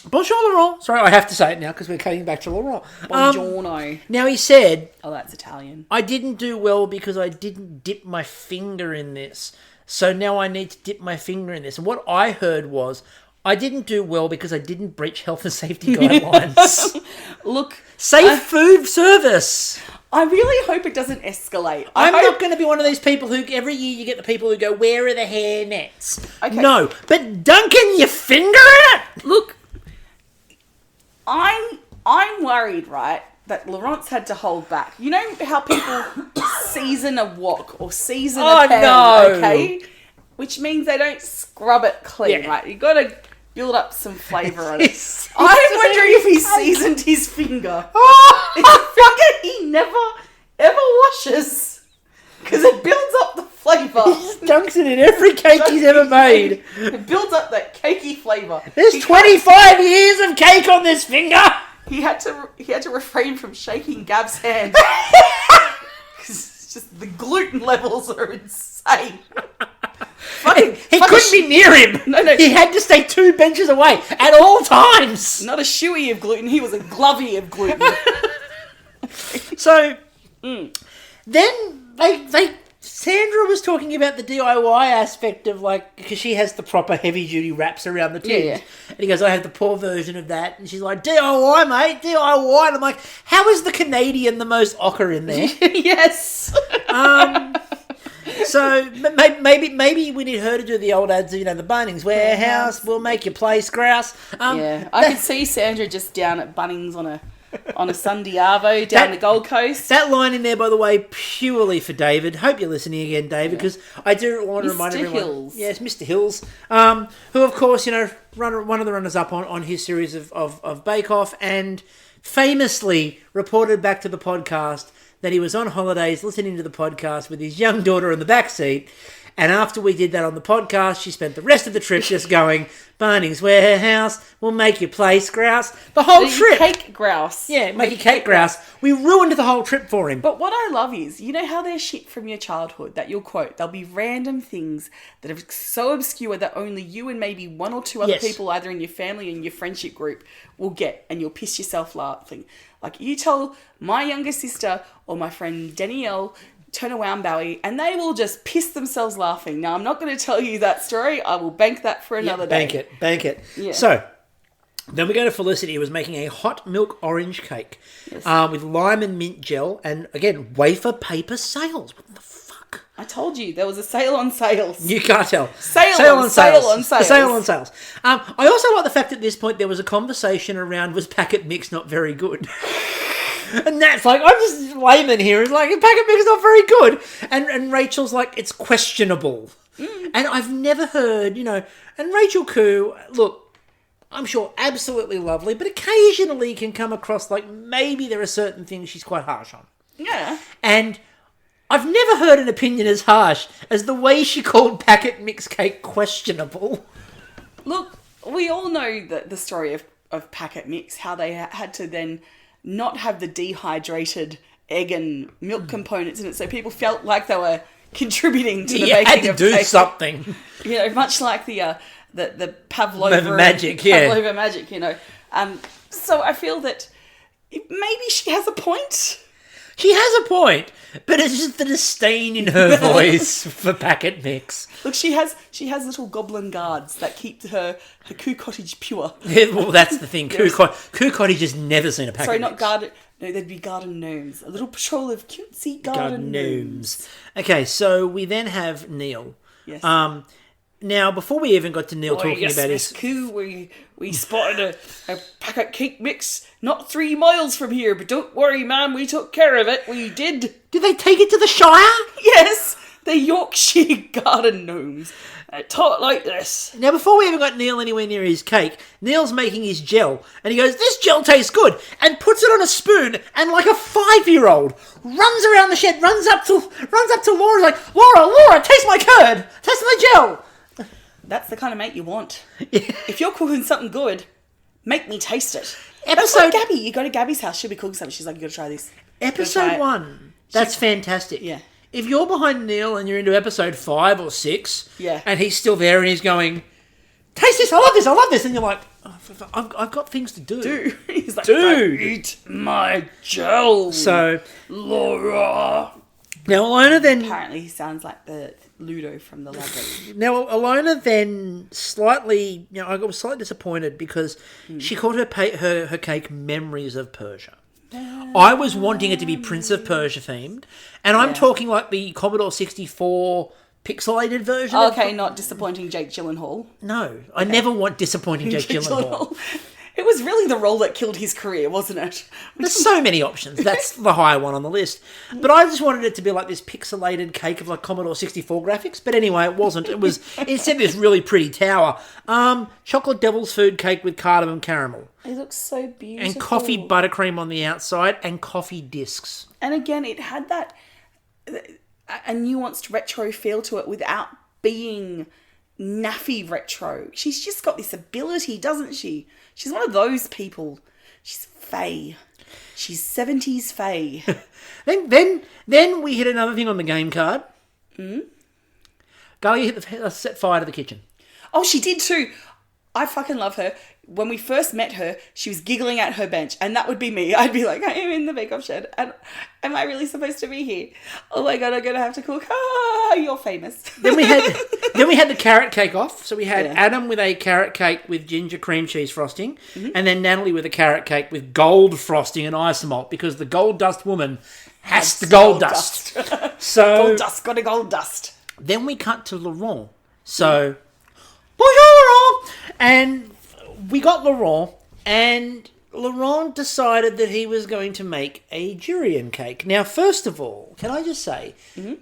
bonjour, Laurent. Sorry, I have to say it now because we're cutting back to Laurent. Buongiorno. Now, he said... Oh, that's Italian. I didn't do well because I didn't dip my finger in this. So now I need to dip my finger in this. And what I heard was... I didn't do well because I didn't breach health and safety guidelines. Look... Safe food service. I really hope it doesn't escalate. I'm not going to be one of these people who every year you get the people who go, where are the hair nets? Okay. No, but dunking your finger in it? Look, I'm worried, right, that Laurence had to hold back. You know how people season a wok or season a pan, no. okay? Which means they don't scrub it clean, Yeah. right? You got to build up some flavour on it. I'm wondering if he seasoned his finger. It's a finger he never, ever washes. Because it builds up the flavour. He just dunks it in every cake he's ever made. It builds up that cakey flavour. There's 25 years of cake on this finger. He had to refrain from shaking Gab's hand. Because it's just the gluten levels are insane. He couldn't be near him. No. He had to stay 2 benches away at all times. Not a shoey of gluten, he was a glovey of gluten. So, then Sandra was talking about the DIY aspect of, like, because she has the proper heavy-duty wraps around the tins. Yeah. And he goes, I have the poor version of that. And she's like, DIY, mate, DIY. And I'm like, how is the Canadian the most ochre in there? Yes. So maybe we need her to do the old ads, you know, the Bunnings warehouse, we'll make your place grouse. Yeah, I could see Sandra just down at Bunnings on a Sunday arvo down the Gold Coast. That line in there, by the way, purely for David. Hope you're listening again, David, because I do want to remind everyone. Hills. Yes, Mr. Hills, who, of course, you know, one of the runners-up on his series of Bake Off, and famously reported back to the podcast that he was on holidays listening to the podcast with his young daughter in the back seat. And after we did that on the podcast, she spent the rest of the trip just going, Bunnings warehouse, we'll make your place grouse. The whole trip. Cake grouse. Yeah, make your cake grouse. We ruined the whole trip for him. But what I love is, you know how there's shit from your childhood that you'll quote? There'll be random things that are so obscure that only you and maybe 1 or 2 other people, either in your family or in your friendship group, will get, and you'll piss yourself laughing. Like, you tell my younger sister or my friend Danielle, turn a Wownbowie, and they will just piss themselves laughing. Now, I'm not going to tell you that story. I will bank that for another day. Bank it. Yeah. So, then we go to Felicity, who was making a hot milk orange cake with lime and mint gel, and again, wafer paper sales. What the fuck? I told you, there was a sale on sales. You can't tell. Sale on sales. Sale on sales. I also like the fact that at this point there was a conversation around, was packet mix not very good? And that's like, I'm just layman here. It's like, packet mix is not very good. And Rachel's like, it's questionable. And I've never heard, you know, and Rachel Khoo, look, I'm sure absolutely lovely, but occasionally can come across like maybe there are certain things she's quite harsh on. Yeah. And I've never heard an opinion as harsh as the way she called packet mix cake questionable. Look, we all know the story of packet mix, how they had to then not have the dehydrated egg and milk components in it, so people felt like they were contributing to the baking had to of do cake. something. You know, much like the Pavlova magic, yeah. Pavlova magic, you know. So I feel that maybe she has a point. She has a point, but it's just the disdain in her voice for packet mix. Look, she has little goblin guards that keep her Khoo Cottage pure. Yeah, well, that's the thing. Khoo Cottage has never seen a packet Sorry, mix. not garden. No, they'd be garden gnomes. A little patrol of cutesy garden gnomes. Okay, so we then have Neil. Yes. Now, before we even got to Neil talking about Miss his... Khoo, we spotted a packet cake mix not 3 miles from here, but don't worry, ma'am, we took care of it. We did. Did they take it to the Shire? Yes, the Yorkshire garden gnomes. Taught like this. Now, before we even got Neil anywhere near his cake, Neil's making his gel, and he goes, this gel tastes good, and puts it on a spoon, and like a 5-year-old, runs around the shed, runs up to Laura, like, Laura, taste my curd, taste my gel. That's the kind of mate you want. If you're cooking something good, make me taste it. That's like Gabby. You go to Gabby's house, she'll be cooking something. She's like, you got to try this. Episode 1. That's fantastic. Yeah. If you're behind Neil and you're into episode 5 or 6, yeah, and he's still there and he's going, taste this, I love this, and you're like, oh, I've got things to do. He's like, dude, eat my gel. So, Laura. Now, Alona then... Apparently he sounds like the Ludo from the Labyrinth. Now, Alona then slightly... You know, I was slightly disappointed because she called her cake Memories of Persia. I was wanting it to be Prince of Persia themed, and I'm Yeah. talking like the Commodore 64 pixelated version. Okay, not disappointing Jake Gyllenhaal. No, I never want disappointing Jake Gyllenhaal. It was really the role that killed his career, wasn't it? There's so many options. That's the higher one on the list. But I just wanted it to be like this pixelated cake of like Commodore 64 graphics. But anyway, it wasn't. It was instead this really pretty tower. Chocolate devil's food cake with cardamom caramel. It looks so beautiful. And coffee buttercream on the outside and coffee discs. And again, it had that a nuanced retro feel to it without being naffy retro. She's just got this ability, doesn't she? She's one of those people. She's Faye. She's 70s Faye. Then we hit another thing on the game card. Galia set fire to the kitchen. Oh, she did too. I fucking love her. When we first met her, she was giggling at her bench, and that would be me. I'd be like, I am in the makeup shed, and am I really supposed to be here? Oh my god, I'm gonna have to cook. Ah, you're famous. Then we had the carrot cake off. So we had Adam with a carrot cake with ginger cream cheese frosting, and then Natalie with a carrot cake with gold frosting and isomalt, because the gold dust woman has the gold dust. So Gold dust, got a gold dust. then we cut to Laurent. So bonjour, and we got Laurent, and Laurent decided that he was going to make a durian cake. Now, first of all, can I just say,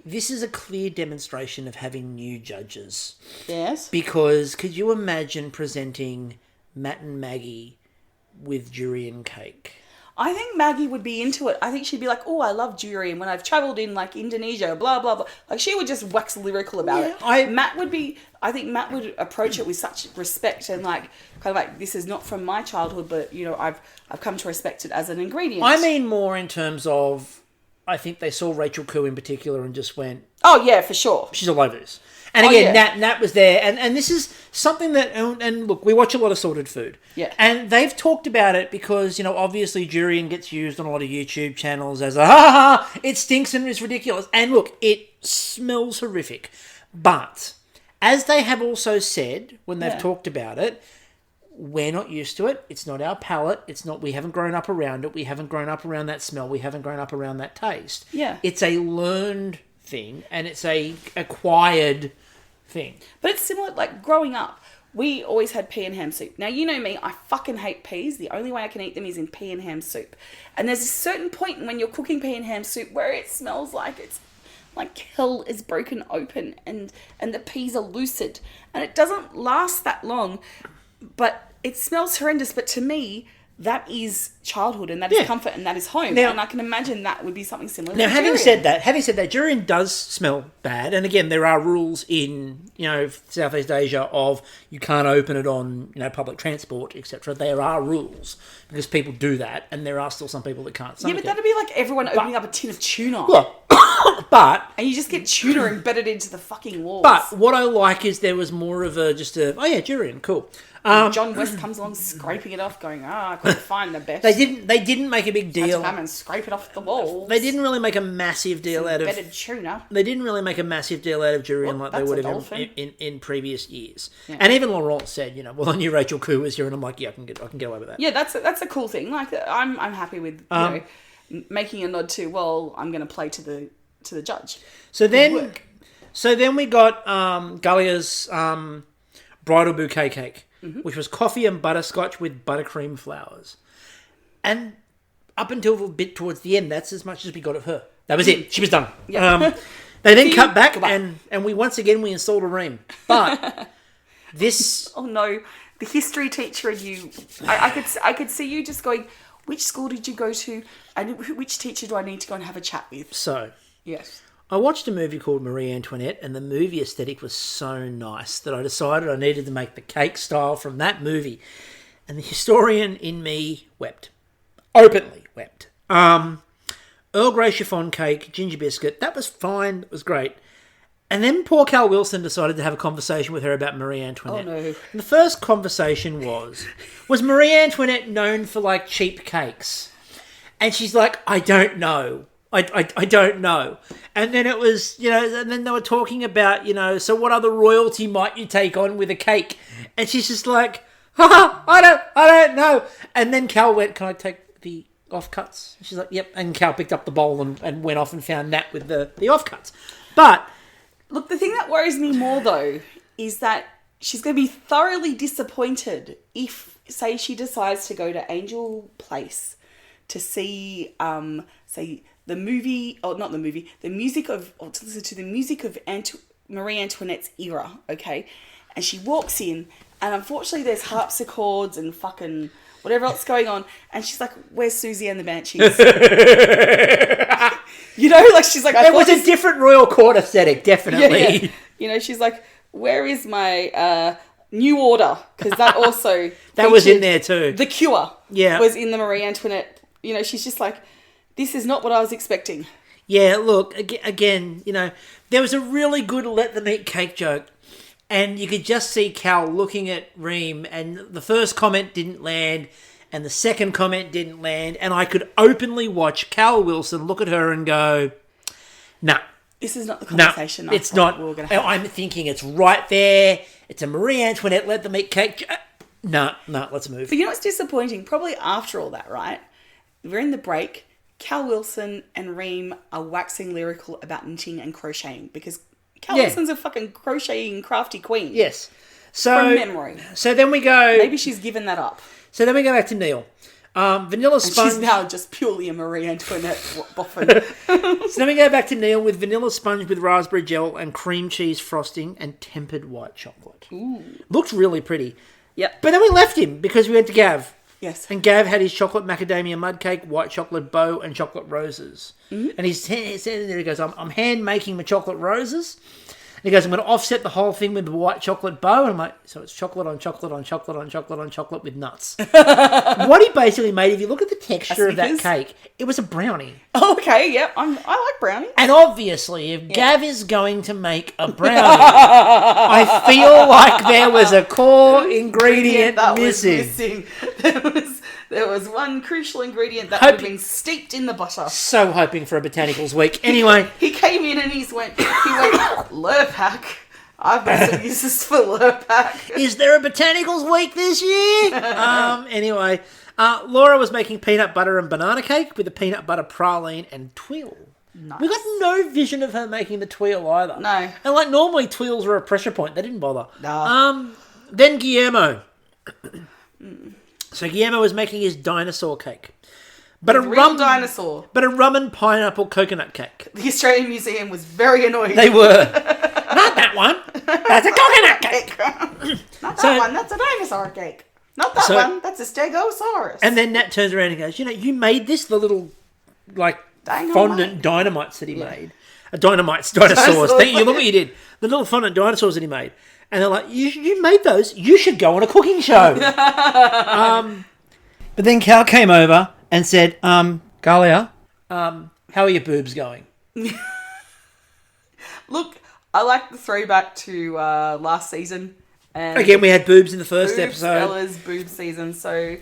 this is a clear demonstration of having new judges. Yes. Because could you imagine presenting Matt and Maggie with durian cake? I think Maggie would be into it. I think she'd be like, oh, I love durian. When I've travelled in like Indonesia, blah, blah, blah. Like she would just wax lyrical about it. I think Matt would approach it with such respect and like, kind of like, this is not from my childhood, but you know, I've come to respect it as an ingredient. I mean more in terms of, I think they saw Rachel Khoo in particular and just went, oh yeah, for sure. she's all over this. And again, Nat was there, and this is something that, and look, we watch a lot of sorted food. Yeah. And they've talked about it because, you know, obviously durian gets used on a lot of YouTube channels as a, it stinks and it's ridiculous. And look, it smells horrific. But, as they have also said, when they've talked about it, we're not used to it. It's not our palate. It's not, we haven't grown up around it. We haven't grown up around that smell. We haven't grown up around that taste. Yeah. It's a learned thing, and it's a acquired thing. But it's similar, like growing up, we always had pea and ham soup. Now, you know me, I fucking hate peas. The only way I can eat them is in pea and ham soup. And there's a certain point when you're cooking pea and ham soup where it smells like it's like hell is broken open and the peas are lucid. And it doesn't last that long, but it smells horrendous. But to me, that is childhood and that is comfort and that is home. Now, and I can imagine that would be something similar. Now, having said that, durian does smell bad. And again, there are rules in, you know, Southeast Asia of you can't open it on, you know, public transport, etc. There are rules because people do that, and there are still some people that can't. Yeah, but that'd be like everyone opening up a tin of tuna. Yeah. But and you just get tuna embedded into the fucking walls. But what I like is there was more of a durian, cool. John West comes along scraping it off, going, I couldn't find the best. They didn't make a big deal. Had to come and scrape it off the walls. They didn't really make a massive deal out of embedded tuna. They didn't really make a massive deal out of durian like they would have in previous years. Yeah. And even Laurent said, you know, well, I knew Rachel Khoo was here, and I'm like, yeah, I can get away with that. Yeah, that's a cool thing. Like, I'm happy with you know, making a nod to, well, I'm going to play to the judge. So then we got Galia's bridal bouquet cake, which was coffee and butterscotch with buttercream flowers. And up until a bit towards the end, that's as much as we got of her. That was it. She was done. Yeah. They then cut back, and we once again installed a ream. But this... Oh no, the history teacher in you. I could see you just going, which school did you go to, and which teacher do I need to go and have a chat with? So... Yes. I watched a movie called Marie Antoinette, and the movie aesthetic was so nice that I decided I needed to make the cake style from that movie. And the historian in me wept. Openly wept. Earl Grey chiffon cake, ginger biscuit, that was fine, it was great. And then poor Cal Wilson decided to have a conversation with her about Marie Antoinette. Oh no. And the first conversation was Marie Antoinette known for like cheap cakes? And she's like, I don't know. I don't know. And then it was, you know, and then they were talking about, you know, so what other royalty might you take on with a cake? And she's just like, I don't know. And then Cal went, can I take the offcuts? She's like, yep. And Cal picked up the bowl and went off and found Nat with the offcuts. But look, the thing that worries me more though is that she's going to be thoroughly disappointed if, say, she decides to go to Angel Place to see, say, the movie, or not the movie, the music of, or to listen to the music of Marie Antoinette's era, okay? And she walks in, and unfortunately there's harpsichords and fucking whatever else going on, and she's like, where's Susie and the Banshees? You know, like she's like... It was a different royal court aesthetic, definitely. Yeah. You know, she's like, where is my New Order? Because that also... that was in there too. The Cure was in the Marie Antoinette. You know, she's just like, this is not what I was expecting. Yeah, look, again, you know, there was a really good let them eat cake joke. And you could just see Cal looking at Reem, and the first comment didn't land, and the second comment didn't land, and I could openly watch Cal Wilson look at her and go, nah. This is not the conversation it's not. We were going to have. I'm thinking it's right there. It's a Marie Antoinette, let them eat cake. No, let's move. But you know what's disappointing? Probably after all that, right? We're in the break. Cal Wilson and Reem are waxing lyrical about knitting and crocheting because Cal Wilson's a fucking crocheting crafty queen. Yes. So, from memory. So then we go... Maybe she's given that up. So then we go back to Neil. Vanilla sponge... She's now just purely a Marie Antoinette boffin. So then we go back to Neil with vanilla sponge with raspberry gel and cream cheese frosting and tempered white chocolate. Ooh. Looked really pretty. Yep. But then we left him because we went to Gav. Yes. And Gav had his chocolate macadamia mud cake, white chocolate bow, and chocolate roses. Mm-hmm. And he's standing there, he goes, I'm hand making my chocolate roses. And he goes, I'm going to offset the whole thing with the white chocolate bow. And I'm like, so it's chocolate on chocolate on chocolate on chocolate on chocolate with nuts. What he basically made, if you look at the texture of that cake, it was a brownie. Oh, okay, yep. I like brownie. And obviously, if Gav is going to make a brownie, I feel like there was a core ingredient missing. There was one crucial ingredient that would have been steeped in the butter. So hoping for a botanicals week. Anyway. He came in and he went, Lurpak. I've got some uses for Lurpak. Is there a botanicals week this year? Anyway, Laura was making peanut butter and banana cake with a peanut butter praline and twill. Nice. We got no vision of her making the twirl either. No. And like normally twirls are a pressure point. They didn't bother. No. Then Guillermo. So Guillermo was making his dinosaur cake. But a real dinosaur. But a rum and pineapple coconut cake. The Australian Museum was very annoyed. They were. Not that one. That's a coconut cake. Not that one. That's a dinosaur cake. Not that one. That's a Stegosaurus. And then Nat turns around and goes, you made this, the little, like, fondant dynamites that he made. Dynamites, dinosaurs. You look what you did. The little fondant dinosaurs that he made. And they're like, you made those. You should go on a cooking show. But then Cal came over and said, Galia, how are your boobs going? Look, I like the throwback to last season. And again, we had boobs in the first episode. Ella's boob season. So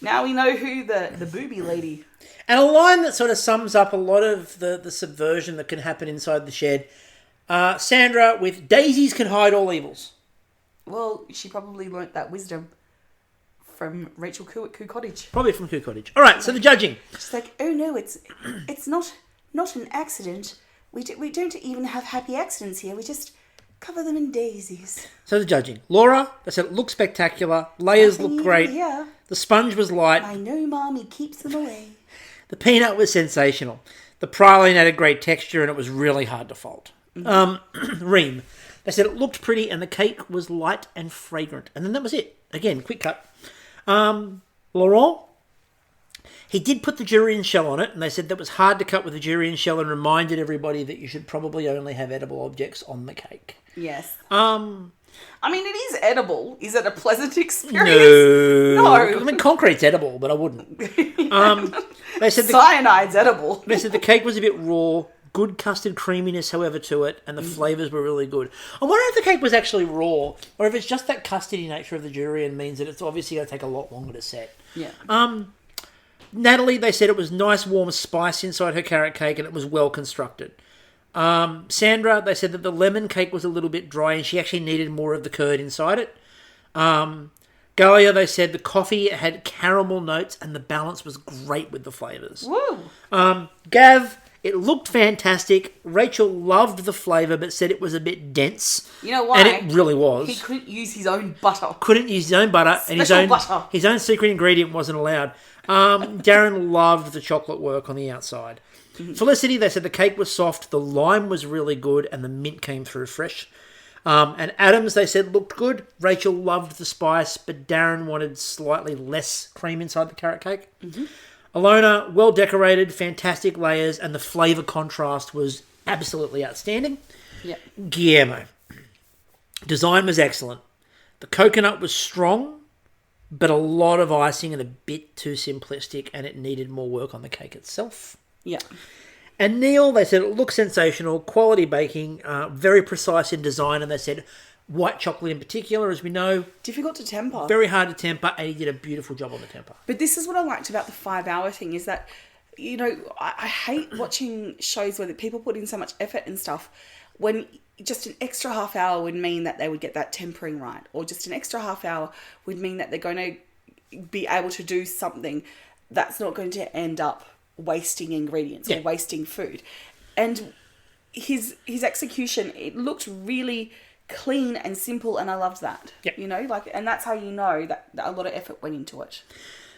now we know who the booby lady. And a line that sort of sums up a lot of the subversion that can happen inside the shed. Sandra with daisies can hide all evils. Well, she probably learnt that wisdom from Rachel Khoo at Khoo Cottage. Probably from Khoo Cottage. All right, so the judging. She's like, oh no, it's not an accident. We don't even have happy accidents here. We just cover them in daisies. So the judging. Laura, they said it looked spectacular. Layers looked great. Yeah. The sponge was light. I know, Mommy keeps them away. The peanut was sensational. The praline had a great texture and it was really hard to fault. Mm-hmm. Reem. They said it looked pretty and the cake was light and fragrant. And then that was it. Again, quick cut. Laurent, he did put the durian shell on it, and they said that was hard to cut with the durian shell and reminded everybody that you should probably only have edible objects on the cake. Yes. I mean, it is edible. Is it a pleasant experience? No. I mean, concrete's edible, but I wouldn't. They said cyanide's edible. They said the cake was a bit raw. Good custard creaminess, however, to it, and the flavours were really good. I wonder if the cake was actually raw, or if it's just that custardy nature of the durian means that it's obviously going to take a lot longer to set. Yeah. Natalie, they said it was nice, warm spice inside her carrot cake, and it was well constructed. Sandra, they said that the lemon cake was a little bit dry, and she actually needed more of the curd inside it. Galia, they said the coffee had caramel notes and the balance was great with the flavours. Woo! Gav, it looked fantastic. Rachel loved the flavour but said it was a bit dense. You know why? And it really was. He couldn't use his own butter. Couldn't use his own butter. Special butter. His own secret ingredient wasn't allowed. Darren loved the chocolate work on the outside. Felicity, they said the cake was soft, the lime was really good, and the mint came through fresh. And Adams, they said, looked good. Rachel loved the spice, but Darren wanted slightly less cream inside the carrot cake. Alona, well decorated, fantastic layers, and the flavour contrast was absolutely outstanding. Yep. Guillermo, design was excellent. The coconut was strong, but a lot of icing and a bit too simplistic, and it needed more work on the cake itself. Yeah. And Neil, they said, it looks sensational, quality baking, very precise in design, and they said white chocolate in particular, as we know, Difficult to temper. very hard to temper, and he did a beautiful job on the temper. But this is what I liked about the 5-hour thing is that, you know, I hate watching shows where people put in so much effort and stuff when just an extra half hour would mean that they would get that tempering right, or just an extra half hour would mean that they're going to be able to do something that's not going to end up wasting ingredients or wasting food. And his execution, it looked really clean and simple, and I loved that. Yep. You know, like, and that's how you know that a lot of effort went into it.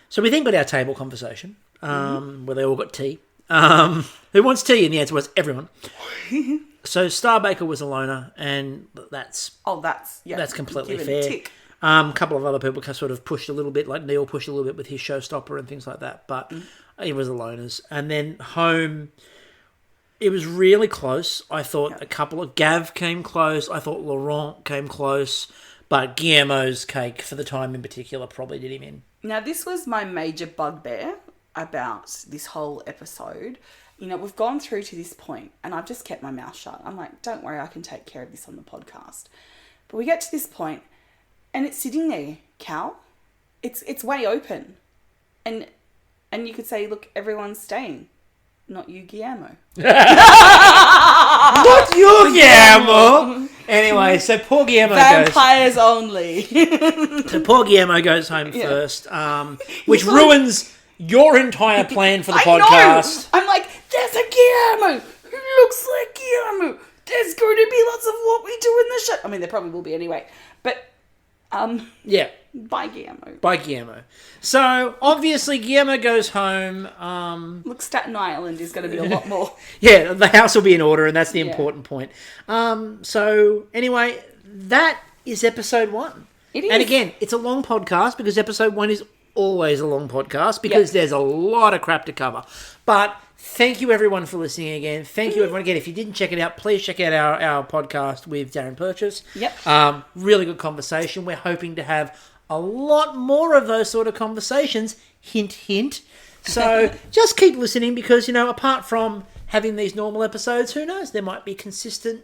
So we then got our table conversation, where they all got tea. Who wants tea? And the answer was everyone. So Star Baker was Alona, and that's completely Give it fair. a tick. A couple of other people sort of pushed a little bit, like Neil pushed a little bit with his showstopper and things like that, but it was Alona's. And then home, it was really close. I thought a couple of Gav came close. I thought Laurent came close, but Guillermo's cake, for the time in particular, probably did him in. Now, this was my major bugbear about this whole episode. You know, we've gone through to this point, and I've just kept my mouth shut. I'm like, don't worry, I can take care of this on the podcast. But we get to this point, and it's sitting there, Cal. It's way open. And you could say, look, everyone's staying. Not you, Guillermo. Not you, Guillermo! Anyway, so poor Guillermo Vampires only. So poor Guillermo goes home first, which ruins your entire plan for the podcast. I know. I'm like, there's a Guillermo who looks like Guillermo. There's going to be lots of what we do in the show. I mean, there probably will be anyway. But, yeah. By Guillermo. By Guillermo. So, obviously, Guillermo goes home. Look, Staten Island is going to be a lot more. Yeah, the house will be in order, and that's the important point. So, anyway, that is episode 1. It is. And again, it's a long podcast because episode 1 is always a long podcast because there's a lot of crap to cover. But thank you, everyone, for listening again. Thank you, everyone. Again, if you didn't check it out, please check out our podcast with Darren Purchase. Yep. Really good conversation. We're hoping to have a lot more of those sort of conversations. Hint, hint. So just keep listening because, you know, apart from having these normal episodes, who knows, there might be consistent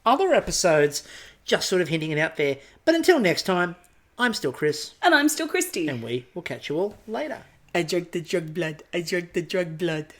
other episodes just sort of hinting it out there. But until next time, I'm still Chris. And I'm still Kristie. And we will catch you all later. I drank the drug blood.